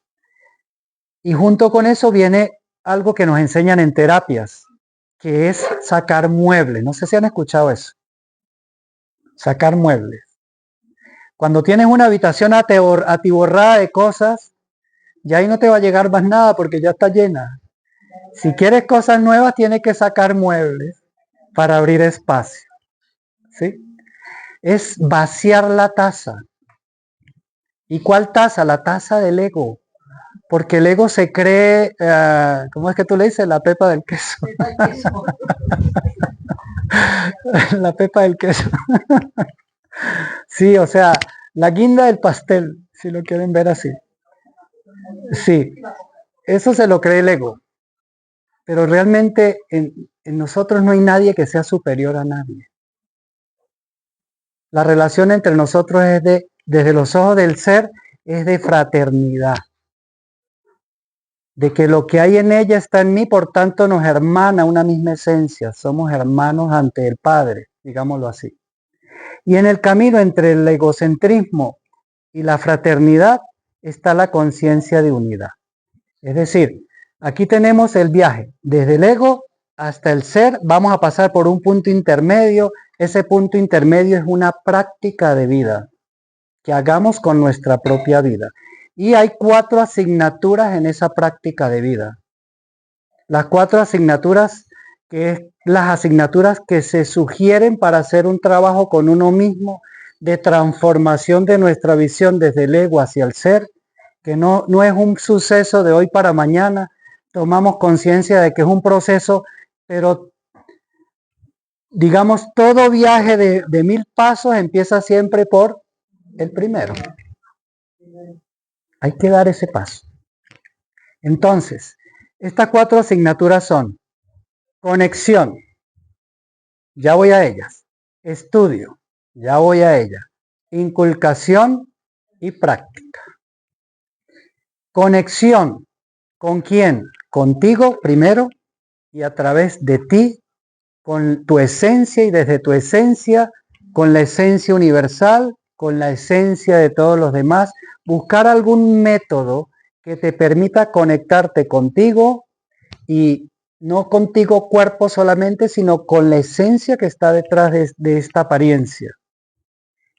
Y junto con eso viene algo que nos enseñan en terapias, que es sacar muebles. No sé si han escuchado eso. Sacar muebles. Cuando tienes una habitación atiborrada de cosas, ya ahí no te va a llegar más nada porque ya está llena. Si quieres cosas nuevas, tienes que sacar muebles para abrir espacio. ¿Sí? Es vaciar la taza. ¿Y cuál taza? La taza del ego. Porque el ego se cree, ¿cómo es que tú le dices? La pepa del queso. La pepa del queso. Sí, o sea, la guinda del pastel, si lo quieren ver así. Sí, eso se lo cree el ego. Pero realmente en nosotros no hay nadie que sea superior a nadie. La relación entre nosotros es desde los ojos del ser, es de fraternidad. De que lo que hay en ella está en mí, por tanto nos hermana una misma esencia. Somos hermanos ante el Padre, digámoslo así. Y en el camino entre el egocentrismo y la fraternidad está la conciencia de unidad. Es decir, aquí tenemos el viaje desde el ego hasta el ser. Vamos a pasar por un punto intermedio. Ese punto intermedio es una práctica de vida que hagamos con nuestra propia vida. Y hay 4 asignaturas en esa práctica de vida. Las 4 asignaturas, que es las asignaturas que se sugieren para hacer un trabajo con uno mismo de transformación de nuestra visión desde el ego hacia el ser, que no es un suceso de hoy para mañana. Tomamos conciencia de que es un proceso, pero digamos, todo viaje de 1000 pasos empieza siempre por el primero. Hay que dar ese paso. Entonces, estas 4 asignaturas son conexión, ya voy a ellas. Estudio, ya voy a ellas. Inculcación y práctica. Conexión, ¿con quién? Contigo primero y a través de ti, con tu esencia y desde tu esencia, con la esencia universal, con la esencia de todos los demás. Buscar algún método que te permita conectarte contigo y no contigo cuerpo solamente, sino con la esencia que está detrás de esta apariencia.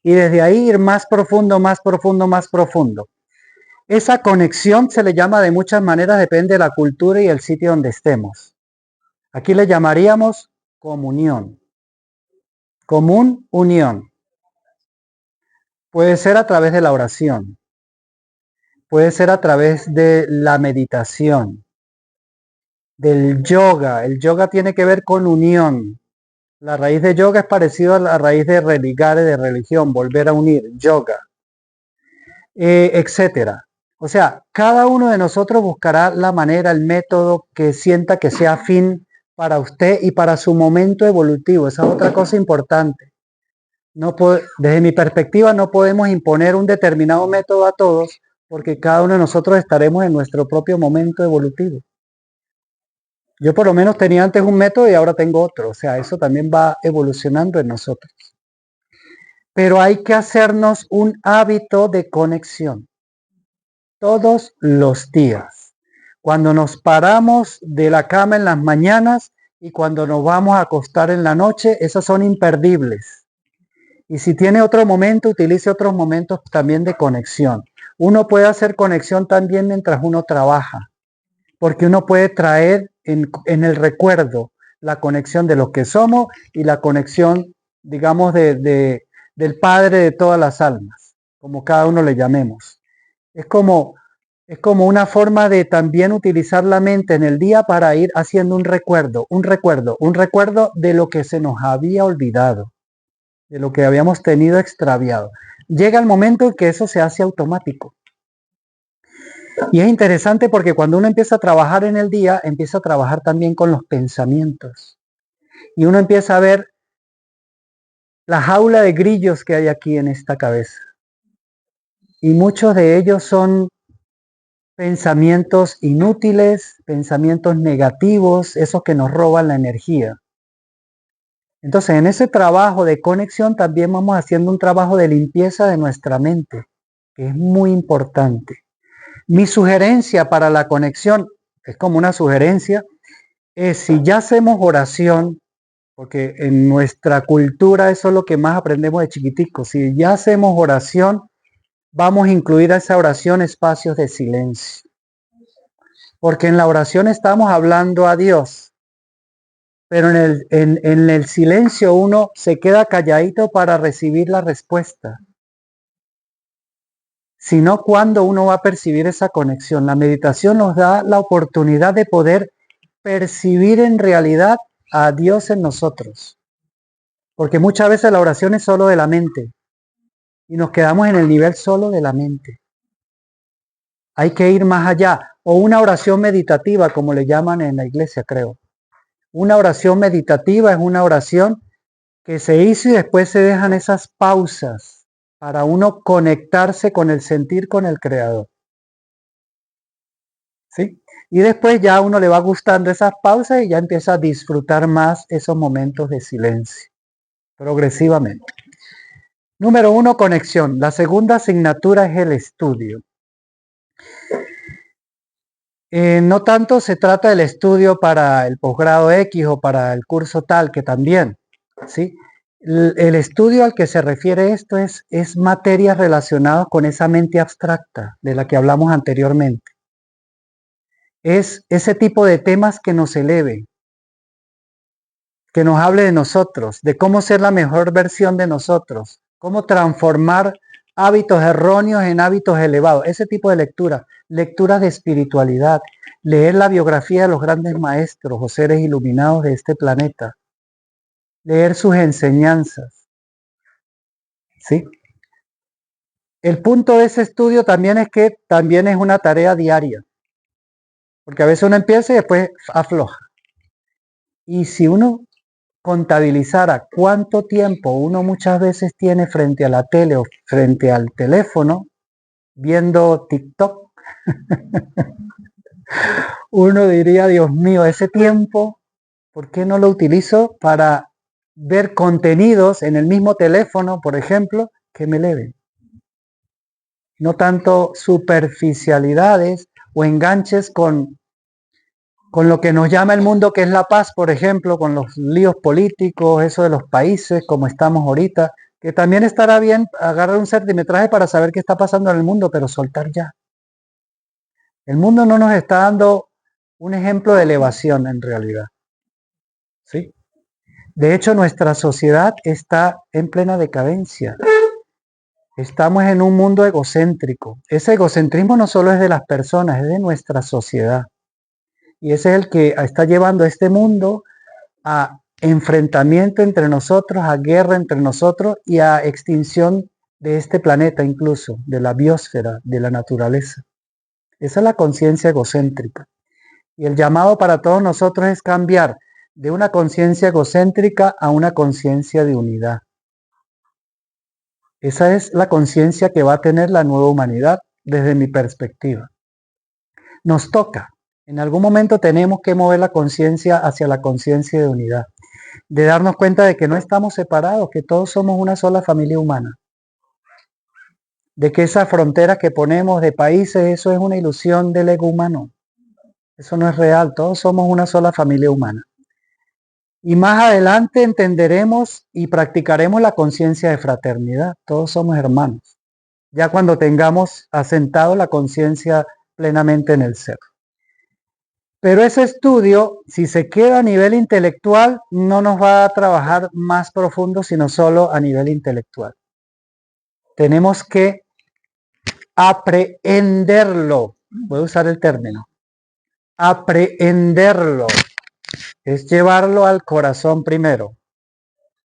Y desde ahí ir más profundo, más profundo, más profundo. Esa conexión se le llama de muchas maneras, depende de la cultura y el sitio donde estemos. Aquí le llamaríamos comunión. Común unión. Puede ser a través de la oración. Puede ser a través de la meditación. Del yoga. El yoga tiene que ver con unión. La raíz de yoga es parecido a la raíz de religare, de religión, volver a unir, yoga, etcétera. O sea, cada uno de nosotros buscará la manera, el método que sienta que sea afín para usted y para su momento evolutivo. Esa es otra cosa importante. Desde mi perspectiva, no podemos imponer un determinado método a todos porque cada uno de nosotros estaremos en nuestro propio momento evolutivo. Yo por lo menos tenía antes un método y ahora tengo otro. O sea, eso también va evolucionando en nosotros. Pero hay que hacernos un hábito de conexión todos los días. Cuando nos paramos de la cama en las mañanas y cuando nos vamos a acostar en la noche, esas son imperdibles. Y si tiene otro momento, utilice otros momentos también de conexión. Uno puede hacer conexión también mientras uno trabaja, porque uno puede traer en el recuerdo la conexión de lo que somos y la conexión, digamos, del Padre de todas las almas, como cada uno le llamemos. Es como, es como una forma de también utilizar la mente en el día para ir haciendo un recuerdo, un recuerdo de lo que se nos había olvidado, de lo que habíamos tenido extraviado. Llega el momento en que eso se hace automático. Y es interesante porque cuando uno empieza a trabajar en el día, empieza a trabajar también con los pensamientos. Y uno empieza a ver la jaula de grillos que hay aquí en esta cabeza. Y muchos de ellos son pensamientos inútiles, pensamientos negativos, esos que nos roban la energía. Entonces, en ese trabajo de conexión también vamos haciendo un trabajo de limpieza de nuestra mente, que es muy importante. Mi sugerencia para la conexión, es como una sugerencia, es si ya hacemos oración, porque en nuestra cultura eso es lo que más aprendemos de chiquiticos, si ya hacemos oración, vamos a incluir a esa oración espacios de silencio. Porque en la oración estamos hablando a Dios, pero en el silencio uno se queda calladito para recibir la respuesta. Sino cuando uno va a percibir esa conexión. La meditación nos da la oportunidad de poder percibir en realidad a Dios en nosotros. Porque muchas veces la oración es solo de la mente y nos quedamos en el nivel solo de la mente. Hay que ir más allá. O una oración meditativa, como le llaman en la iglesia, creo. Una oración meditativa es una oración que se hizo y después se dejan esas pausas para uno conectarse con el sentir con el Creador. ¿Sí? Y después ya a uno le va gustando esas pausas y ya empieza a disfrutar más esos momentos de silencio, progresivamente. Número 1, conexión. La segunda asignatura es el estudio. No tanto se trata del estudio para el posgrado X o para el curso tal, que también, ¿sí? El estudio al que se refiere esto es materias relacionadas con esa mente abstracta de la que hablamos anteriormente. Es ese tipo de temas que nos eleve, que nos hable de nosotros, de cómo ser la mejor versión de nosotros, cómo transformar hábitos erróneos en hábitos elevados. Ese tipo de lectura, lecturas de espiritualidad, leer la biografía de los grandes maestros o seres iluminados de este planeta, leer sus enseñanzas. ¿Sí? El punto de ese estudio también es que también es una tarea diaria, porque a veces uno empieza y después afloja. Y si uno contabilizara cuánto tiempo uno muchas veces tiene frente a la tele o frente al teléfono viendo TikTok, uno diría, Dios mío, ese tiempo, ¿por qué no lo utilizo para ver contenidos en el mismo teléfono, por ejemplo, que me eleven? No tanto superficialidades o enganches con lo que nos llama el mundo, que es la paz, por ejemplo, con los líos políticos, eso de los países, como estamos ahorita, que también estará bien agarrar un centimetraje para saber qué está pasando en el mundo, pero soltar ya. El mundo no nos está dando un ejemplo de elevación en realidad. ¿Sí? De hecho, nuestra sociedad está en plena decadencia. Estamos en un mundo egocéntrico. Ese egocentrismo no solo es de las personas, es de nuestra sociedad. Y ese es el que está llevando a este mundo a enfrentamiento entre nosotros, a guerra entre nosotros y a extinción de este planeta incluso, de la biosfera, de la naturaleza. Esa es la conciencia egocéntrica. Y el llamado para todos nosotros es cambiar de una conciencia egocéntrica a una conciencia de unidad. Esa es la conciencia que va a tener la nueva humanidad desde mi perspectiva. Nos toca. En algún momento tenemos que mover la conciencia hacia la conciencia de unidad, de darnos cuenta de que no estamos separados, que todos somos una sola familia humana, de que esa frontera que ponemos de países, eso es una ilusión del ego humano, eso no es real, todos somos una sola familia humana. Y más adelante entenderemos y practicaremos la conciencia de fraternidad, todos somos hermanos, ya cuando tengamos asentado la conciencia plenamente en el ser. Pero ese estudio, si se queda a nivel intelectual, no nos va a trabajar más profundo, sino solo a nivel intelectual. Tenemos que aprehenderlo. Voy a usar el término. Aprehenderlo. Es llevarlo al corazón primero.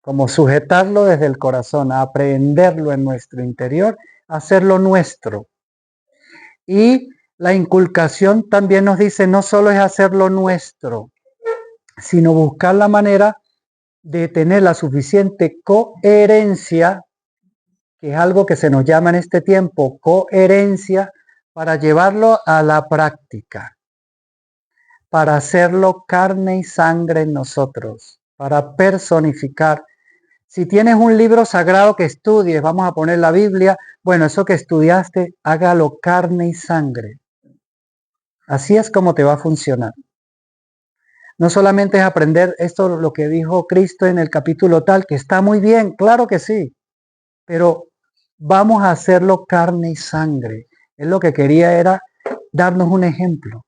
Como sujetarlo desde el corazón, aprehenderlo en nuestro interior, hacerlo nuestro. Y la inculcación también nos dice, no solo es hacerlo nuestro, sino buscar la manera de tener la suficiente coherencia, que es algo que se nos llama en este tiempo coherencia, para llevarlo a la práctica, para hacerlo carne y sangre en nosotros, para personificar. Si tienes un libro sagrado que estudies, vamos a poner la Biblia, bueno, eso que estudiaste, hágalo carne y sangre. Así es como te va a funcionar. No solamente es aprender esto, lo que dijo Cristo en el capítulo tal, que está muy bien, claro que sí, pero vamos a hacerlo carne y sangre. Él lo que quería era darnos un ejemplo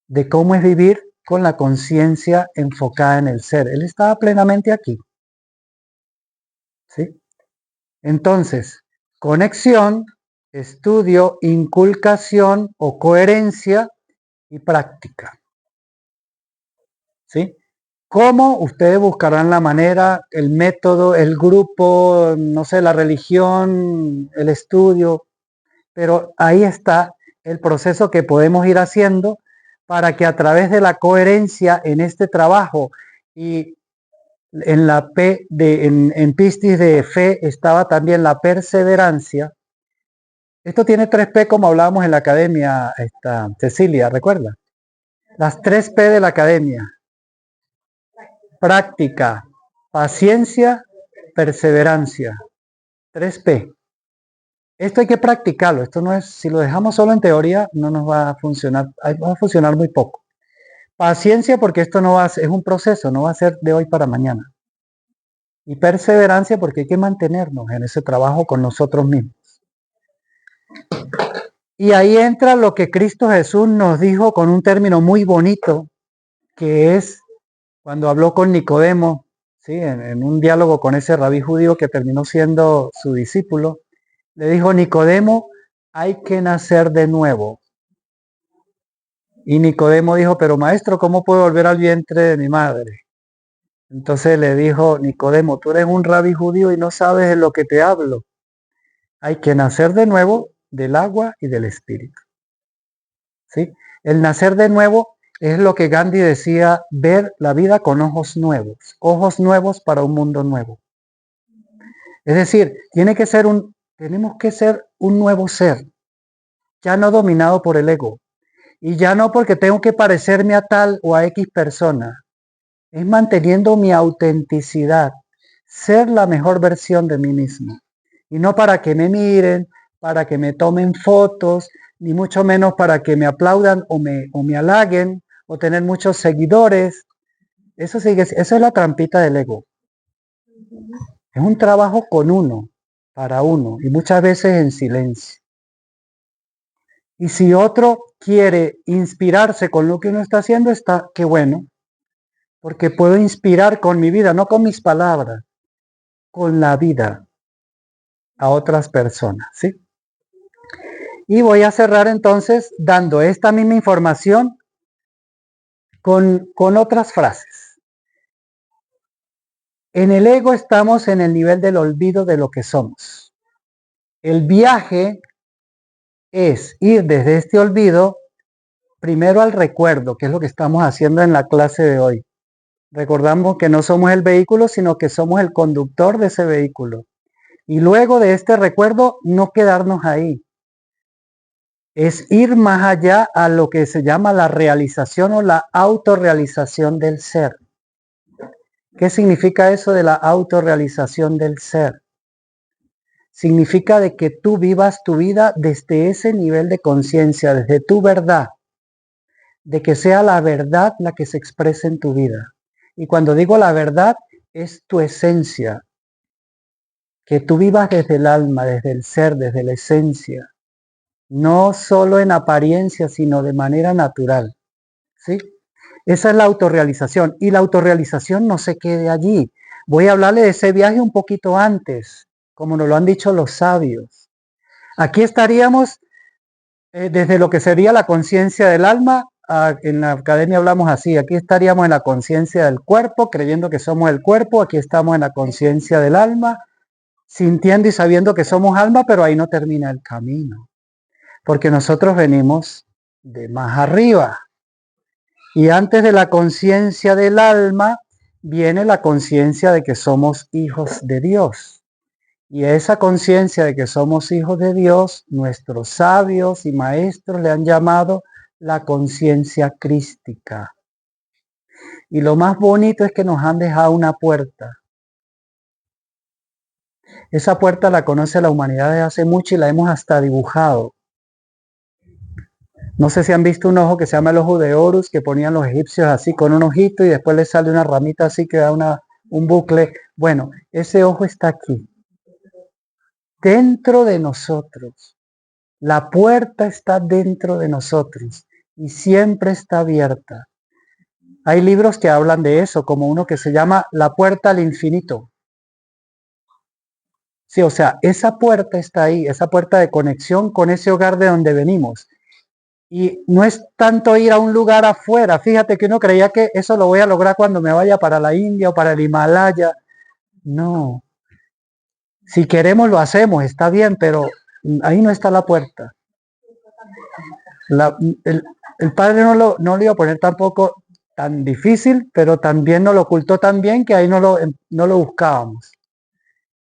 de cómo es vivir con la conciencia enfocada en el ser. Él estaba plenamente aquí. ¿Sí? Entonces, conexión, estudio, inculcación o coherencia y práctica. ¿Sí? ¿Cómo? Ustedes buscarán la manera, el método, el grupo, no sé, la religión, el estudio, pero ahí está el proceso que podemos ir haciendo para que a través de la coherencia en este trabajo y en la en Pistis de fe estaba también la perseverancia. Esto tiene 3P como hablábamos en la academia, Cecilia, ¿recuerda? Las 3P de la academia. Práctica, paciencia, perseverancia. 3P. Esto hay que practicarlo. Esto no es, si lo dejamos solo en teoría, no nos va a funcionar. Va a funcionar muy poco. Paciencia, porque esto no va a ser, es un proceso, no va a ser de hoy para mañana. Y perseverancia, porque hay que mantenernos en ese trabajo con nosotros mismos. Y ahí entra lo que Cristo Jesús nos dijo con un término muy bonito, que es cuando habló con Nicodemo, ¿sí? En un diálogo con ese rabí judío que terminó siendo su discípulo, le dijo, Nicodemo, hay que nacer de nuevo. Y Nicodemo dijo, pero maestro, ¿cómo puedo volver al vientre de mi madre? Entonces le dijo, Nicodemo, tú eres un rabí judío y no sabes de lo que te hablo. Hay que nacer de nuevo del agua y del espíritu. ¿Sí? El nacer de nuevo es lo que Gandhi decía, ver la vida con ojos nuevos para un mundo nuevo. Es decir, tenemos que ser un nuevo ser, ya no dominado por el ego, y ya no porque tengo que parecerme a tal o a X persona, es manteniendo mi autenticidad, ser la mejor versión de mí mismo, y no para que me miren, para que me tomen fotos, ni mucho menos para que me aplaudan o me halaguen, o tener muchos seguidores. Eso es la trampita del ego. Es un trabajo con uno, para uno, y muchas veces en silencio. Y si otro quiere inspirarse con lo que uno está haciendo, qué bueno, porque puedo inspirar con mi vida, no con mis palabras, con la vida a otras personas, ¿sí? Y voy a cerrar entonces dando esta misma información con otras frases. En el ego estamos en el nivel del olvido de lo que somos. El viaje es ir desde este olvido primero al recuerdo, que es lo que estamos haciendo en la clase de hoy. Recordamos que no somos el vehículo, sino que somos el conductor de ese vehículo. Y luego de este recuerdo, no quedarnos ahí, es ir más allá a lo que se llama la realización o la autorrealización del ser. ¿Qué significa eso de la autorrealización del ser? Significa de que tú vivas tu vida desde ese nivel de conciencia, desde tu verdad, de que sea la verdad la que se exprese en tu vida. Y cuando digo la verdad, es tu esencia, que tú vivas desde el alma, desde el ser, desde la esencia, no solo en apariencia, sino de manera natural, ¿sí? Esa es la autorrealización, y la autorrealización no se quede allí. Voy a hablarle de ese viaje un poquito antes, como nos lo han dicho los sabios. Aquí estaríamos desde lo que sería la conciencia del alma. En la academia hablamos así, aquí estaríamos en la conciencia del cuerpo, creyendo que somos el cuerpo. Aquí estamos en la conciencia del alma, sintiendo y sabiendo que somos alma, pero ahí no termina el camino, porque nosotros venimos de más arriba. Y antes de la conciencia del alma viene la conciencia de que somos hijos de Dios. Y a esa conciencia de que somos hijos de Dios, nuestros sabios y maestros le han llamado la conciencia crística. Y lo más bonito es que nos han dejado una puerta. Esa puerta la conoce la humanidad desde hace mucho y la hemos hasta dibujado. No sé si han visto un ojo que se llama el ojo de Horus, que ponían los egipcios así con un ojito y después le sale una ramita así que da un bucle. Bueno, ese ojo está aquí, dentro de nosotros. La puerta está dentro de nosotros y siempre está abierta. Hay libros que hablan de eso, como uno que se llama La puerta al infinito. Sí, o sea, esa puerta está ahí, esa puerta de conexión con ese hogar de donde venimos. Y no es tanto ir a un lugar afuera. Fíjate que uno creía que eso lo voy a lograr cuando me vaya para la India o para el Himalaya. No. Si queremos lo hacemos, está bien, pero ahí no está la puerta. El padre no lo iba a poner tampoco tan difícil, pero también nos lo ocultó tan bien que ahí no lo buscábamos.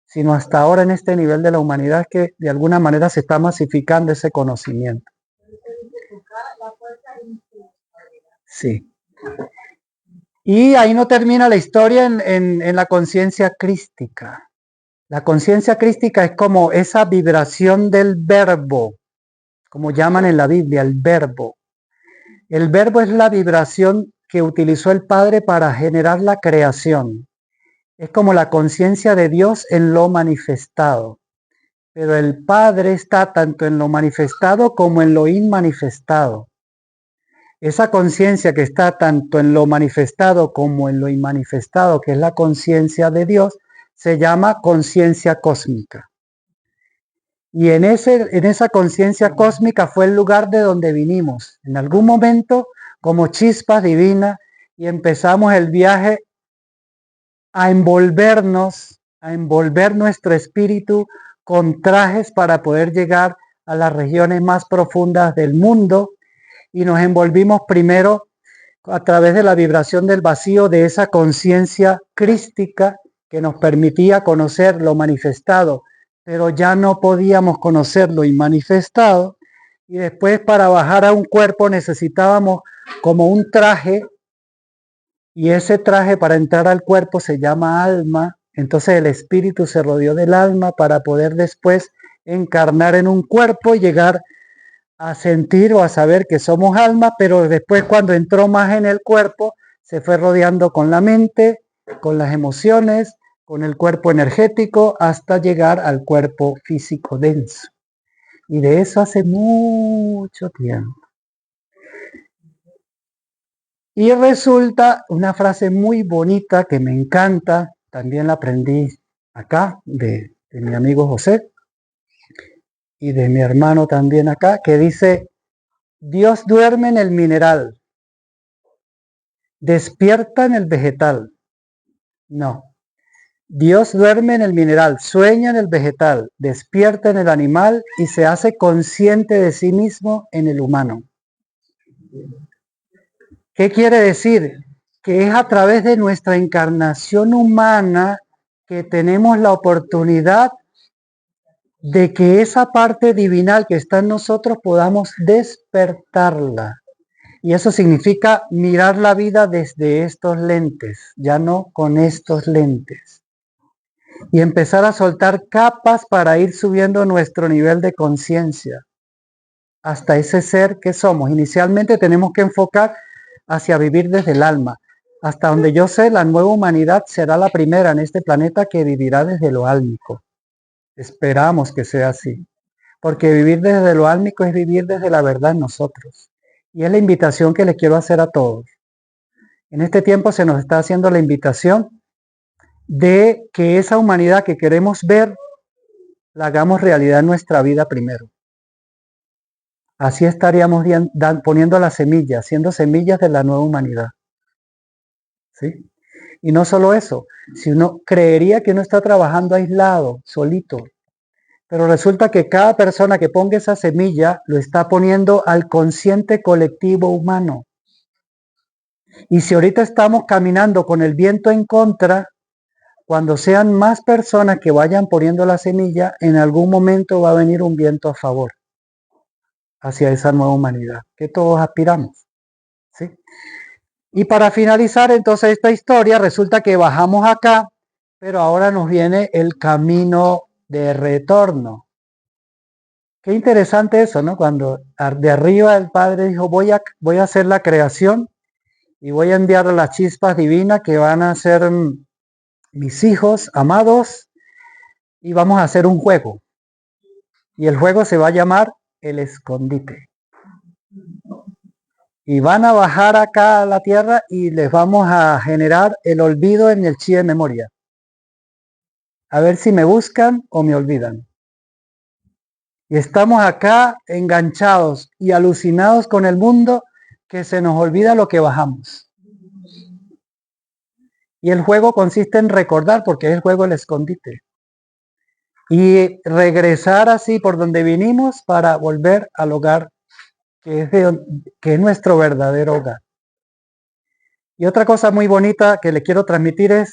Sino hasta ahora en este nivel de la humanidad que de alguna manera se está masificando ese conocimiento. Sí. Y ahí no termina la historia en la conciencia crística. La conciencia crística es como esa vibración del verbo, como llaman en la Biblia, el verbo. El verbo es la vibración que utilizó el Padre para generar la creación. Es como la conciencia de Dios en lo manifestado. Pero el Padre está tanto en lo manifestado como en lo inmanifestado. Esa conciencia que está tanto en lo manifestado como en lo inmanifestado, que es la conciencia de Dios, se llama conciencia cósmica. Y en esa conciencia cósmica fue el lugar de donde vinimos. En algún momento, como chispas divinas, y empezamos el viaje a envolver nuestro espíritu con trajes para poder llegar a las regiones más profundas del mundo. Y nos envolvimos primero a través de la vibración del vacío de esa conciencia crística que nos permitía conocer lo manifestado, pero ya no podíamos conocer lo inmanifestado. Y después, para bajar a un cuerpo necesitábamos como un traje, y ese traje para entrar al cuerpo se llama alma. Entonces el espíritu se rodeó del alma para poder después encarnar en un cuerpo y llegar a sentir o a saber que somos alma, pero después cuando entró más en el cuerpo, se fue rodeando con la mente, con las emociones, con el cuerpo energético, hasta llegar al cuerpo físico denso. Y de eso hace mucho tiempo. Y resulta una frase muy bonita que me encanta, también la aprendí acá de mi amigo José y de mi hermano también acá, que dice: Dios duerme en el mineral, despierta en el vegetal. No, Dios duerme en el mineral, sueña en el vegetal, despierta en el animal y se hace consciente de sí mismo en el humano. ¿Qué quiere decir? Que es a través de nuestra encarnación humana que tenemos la oportunidad de que esa parte divinal que está en nosotros podamos despertarla. Y eso significa mirar la vida desde estos lentes, ya no con estos lentes. Y empezar a soltar capas para ir subiendo nuestro nivel de conciencia hasta ese ser que somos. Inicialmente tenemos que enfocar hacia vivir desde el alma. Hasta donde yo sé, la nueva humanidad será la primera en este planeta que vivirá desde lo álmico. Esperamos que sea así. Porque vivir desde lo álmico es vivir desde la verdad en nosotros. Y es la invitación que les quiero hacer a todos. En este tiempo se nos está haciendo la invitación de que esa humanidad que queremos ver, la hagamos realidad en nuestra vida primero. Así estaríamos poniendo las semillas, siendo semillas de la nueva humanidad. ¿Sí? Y no solo eso, si uno creería que uno está trabajando aislado, solito, pero resulta que cada persona que ponga esa semilla lo está poniendo al consciente colectivo humano. Y si ahorita estamos caminando con el viento en contra, cuando sean más personas que vayan poniendo la semilla, en algún momento va a venir un viento a favor hacia esa nueva humanidad que todos aspiramos. ¿Sí? Y para finalizar entonces esta historia, resulta que bajamos acá, pero ahora nos viene el camino de retorno. Qué interesante eso, ¿no? Cuando de arriba el Padre dijo, voy a hacer la creación y voy a enviar las chispas divinas que van a ser mis hijos amados y vamos a hacer un juego. Y el juego se va a llamar el escondite. Y van a bajar acá a la tierra y les vamos a generar el olvido en el chi de memoria. A ver si me buscan o me olvidan. Y estamos acá enganchados y alucinados con el mundo que se nos olvida lo que bajamos. Y el juego consiste en recordar, porque es el juego del escondite. Y regresar así por donde vinimos para volver al hogar que es nuestro verdadero hogar. Y otra cosa muy bonita que le quiero transmitir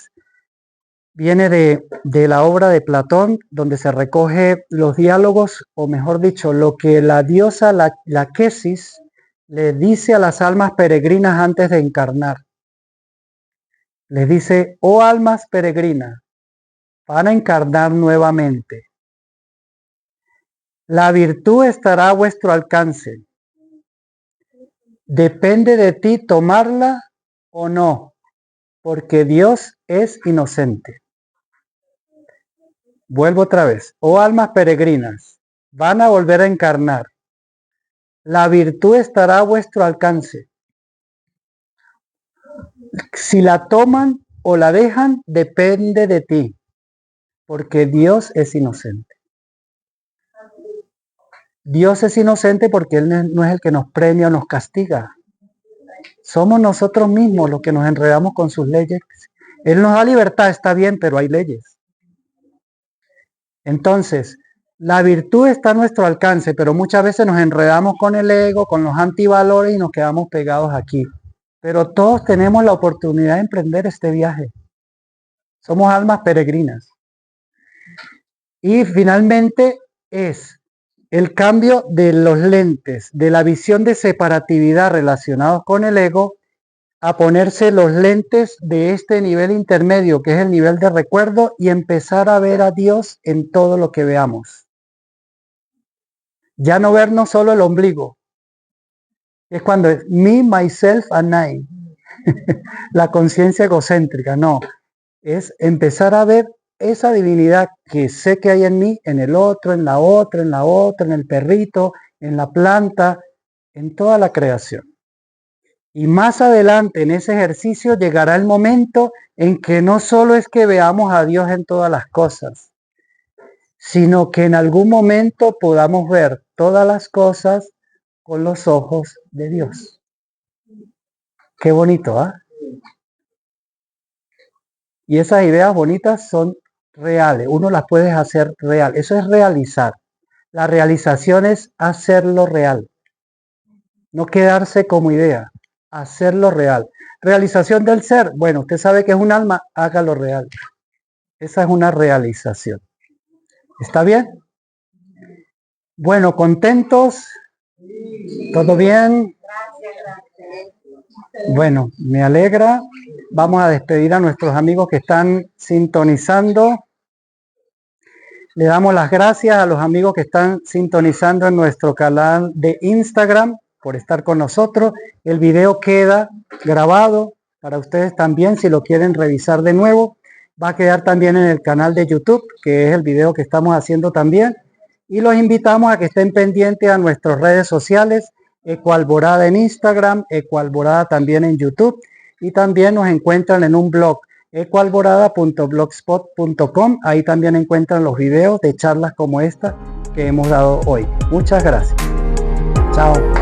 viene de la obra de Platón, donde se recoge los diálogos, o mejor dicho, lo que la diosa la Quesis le dice a las almas peregrinas antes de encarnar. Les dice, oh almas peregrinas, van a encarnar nuevamente. La virtud estará a vuestro alcance. Depende de ti tomarla o no, porque Dios es inocente. Vuelvo otra vez. Oh almas peregrinas, van a volver a encarnar. La virtud estará a vuestro alcance. Si la toman o la dejan, depende de ti, porque Dios es inocente. Dios es inocente porque Él no es el que nos premia o nos castiga. Somos nosotros mismos los que nos enredamos con sus leyes. Él nos da libertad, está bien, pero hay leyes. Entonces, la virtud está a nuestro alcance, pero muchas veces nos enredamos con el ego, con los antivalores y nos quedamos pegados aquí. Pero todos tenemos la oportunidad de emprender este viaje. Somos almas peregrinas. Y finalmente es el cambio de los lentes, de la visión de separatividad relacionados con el ego, a ponerse los lentes de este nivel intermedio, que es el nivel de recuerdo, y empezar a ver a Dios en todo lo que veamos. Ya no vernos solo el ombligo. Es cuando es me, myself and I. La conciencia egocéntrica, no. Es empezar a ver esa divinidad que sé que hay en mí, en el otro, en la otra, en la otra, en el perrito, en la planta, en toda la creación. Y más adelante en ese ejercicio llegará el momento en que no solo es que veamos a Dios en todas las cosas, sino que en algún momento podamos ver todas las cosas con los ojos de Dios. Qué bonito, ¿ah? Y esas ideas bonitas son reales, uno las puede hacer real, eso es realizar. La realización es hacerlo real, no quedarse como idea, hacerlo real. Realización del ser, bueno, usted sabe que es un alma, hágalo real. Esa es una realización. ¿Está bien? Bueno, contentos, todo bien. Bueno, me alegra. Vamos a despedir a nuestros amigos que están sintonizando. Le damos las gracias a los amigos que están sintonizando en nuestro canal de Instagram por estar con nosotros. El video queda grabado para ustedes también si lo quieren revisar de nuevo. Va a quedar también en el canal de YouTube, que es el video que estamos haciendo también. Y los invitamos a que estén pendientes a nuestras redes sociales, Ecoalborada en Instagram, Ecoalborada también en YouTube. Y también nos encuentran en un blog, ecoalborada.blogspot.com. Ahí también encuentran los videos de charlas como esta que hemos dado hoy. Muchas gracias. Chao.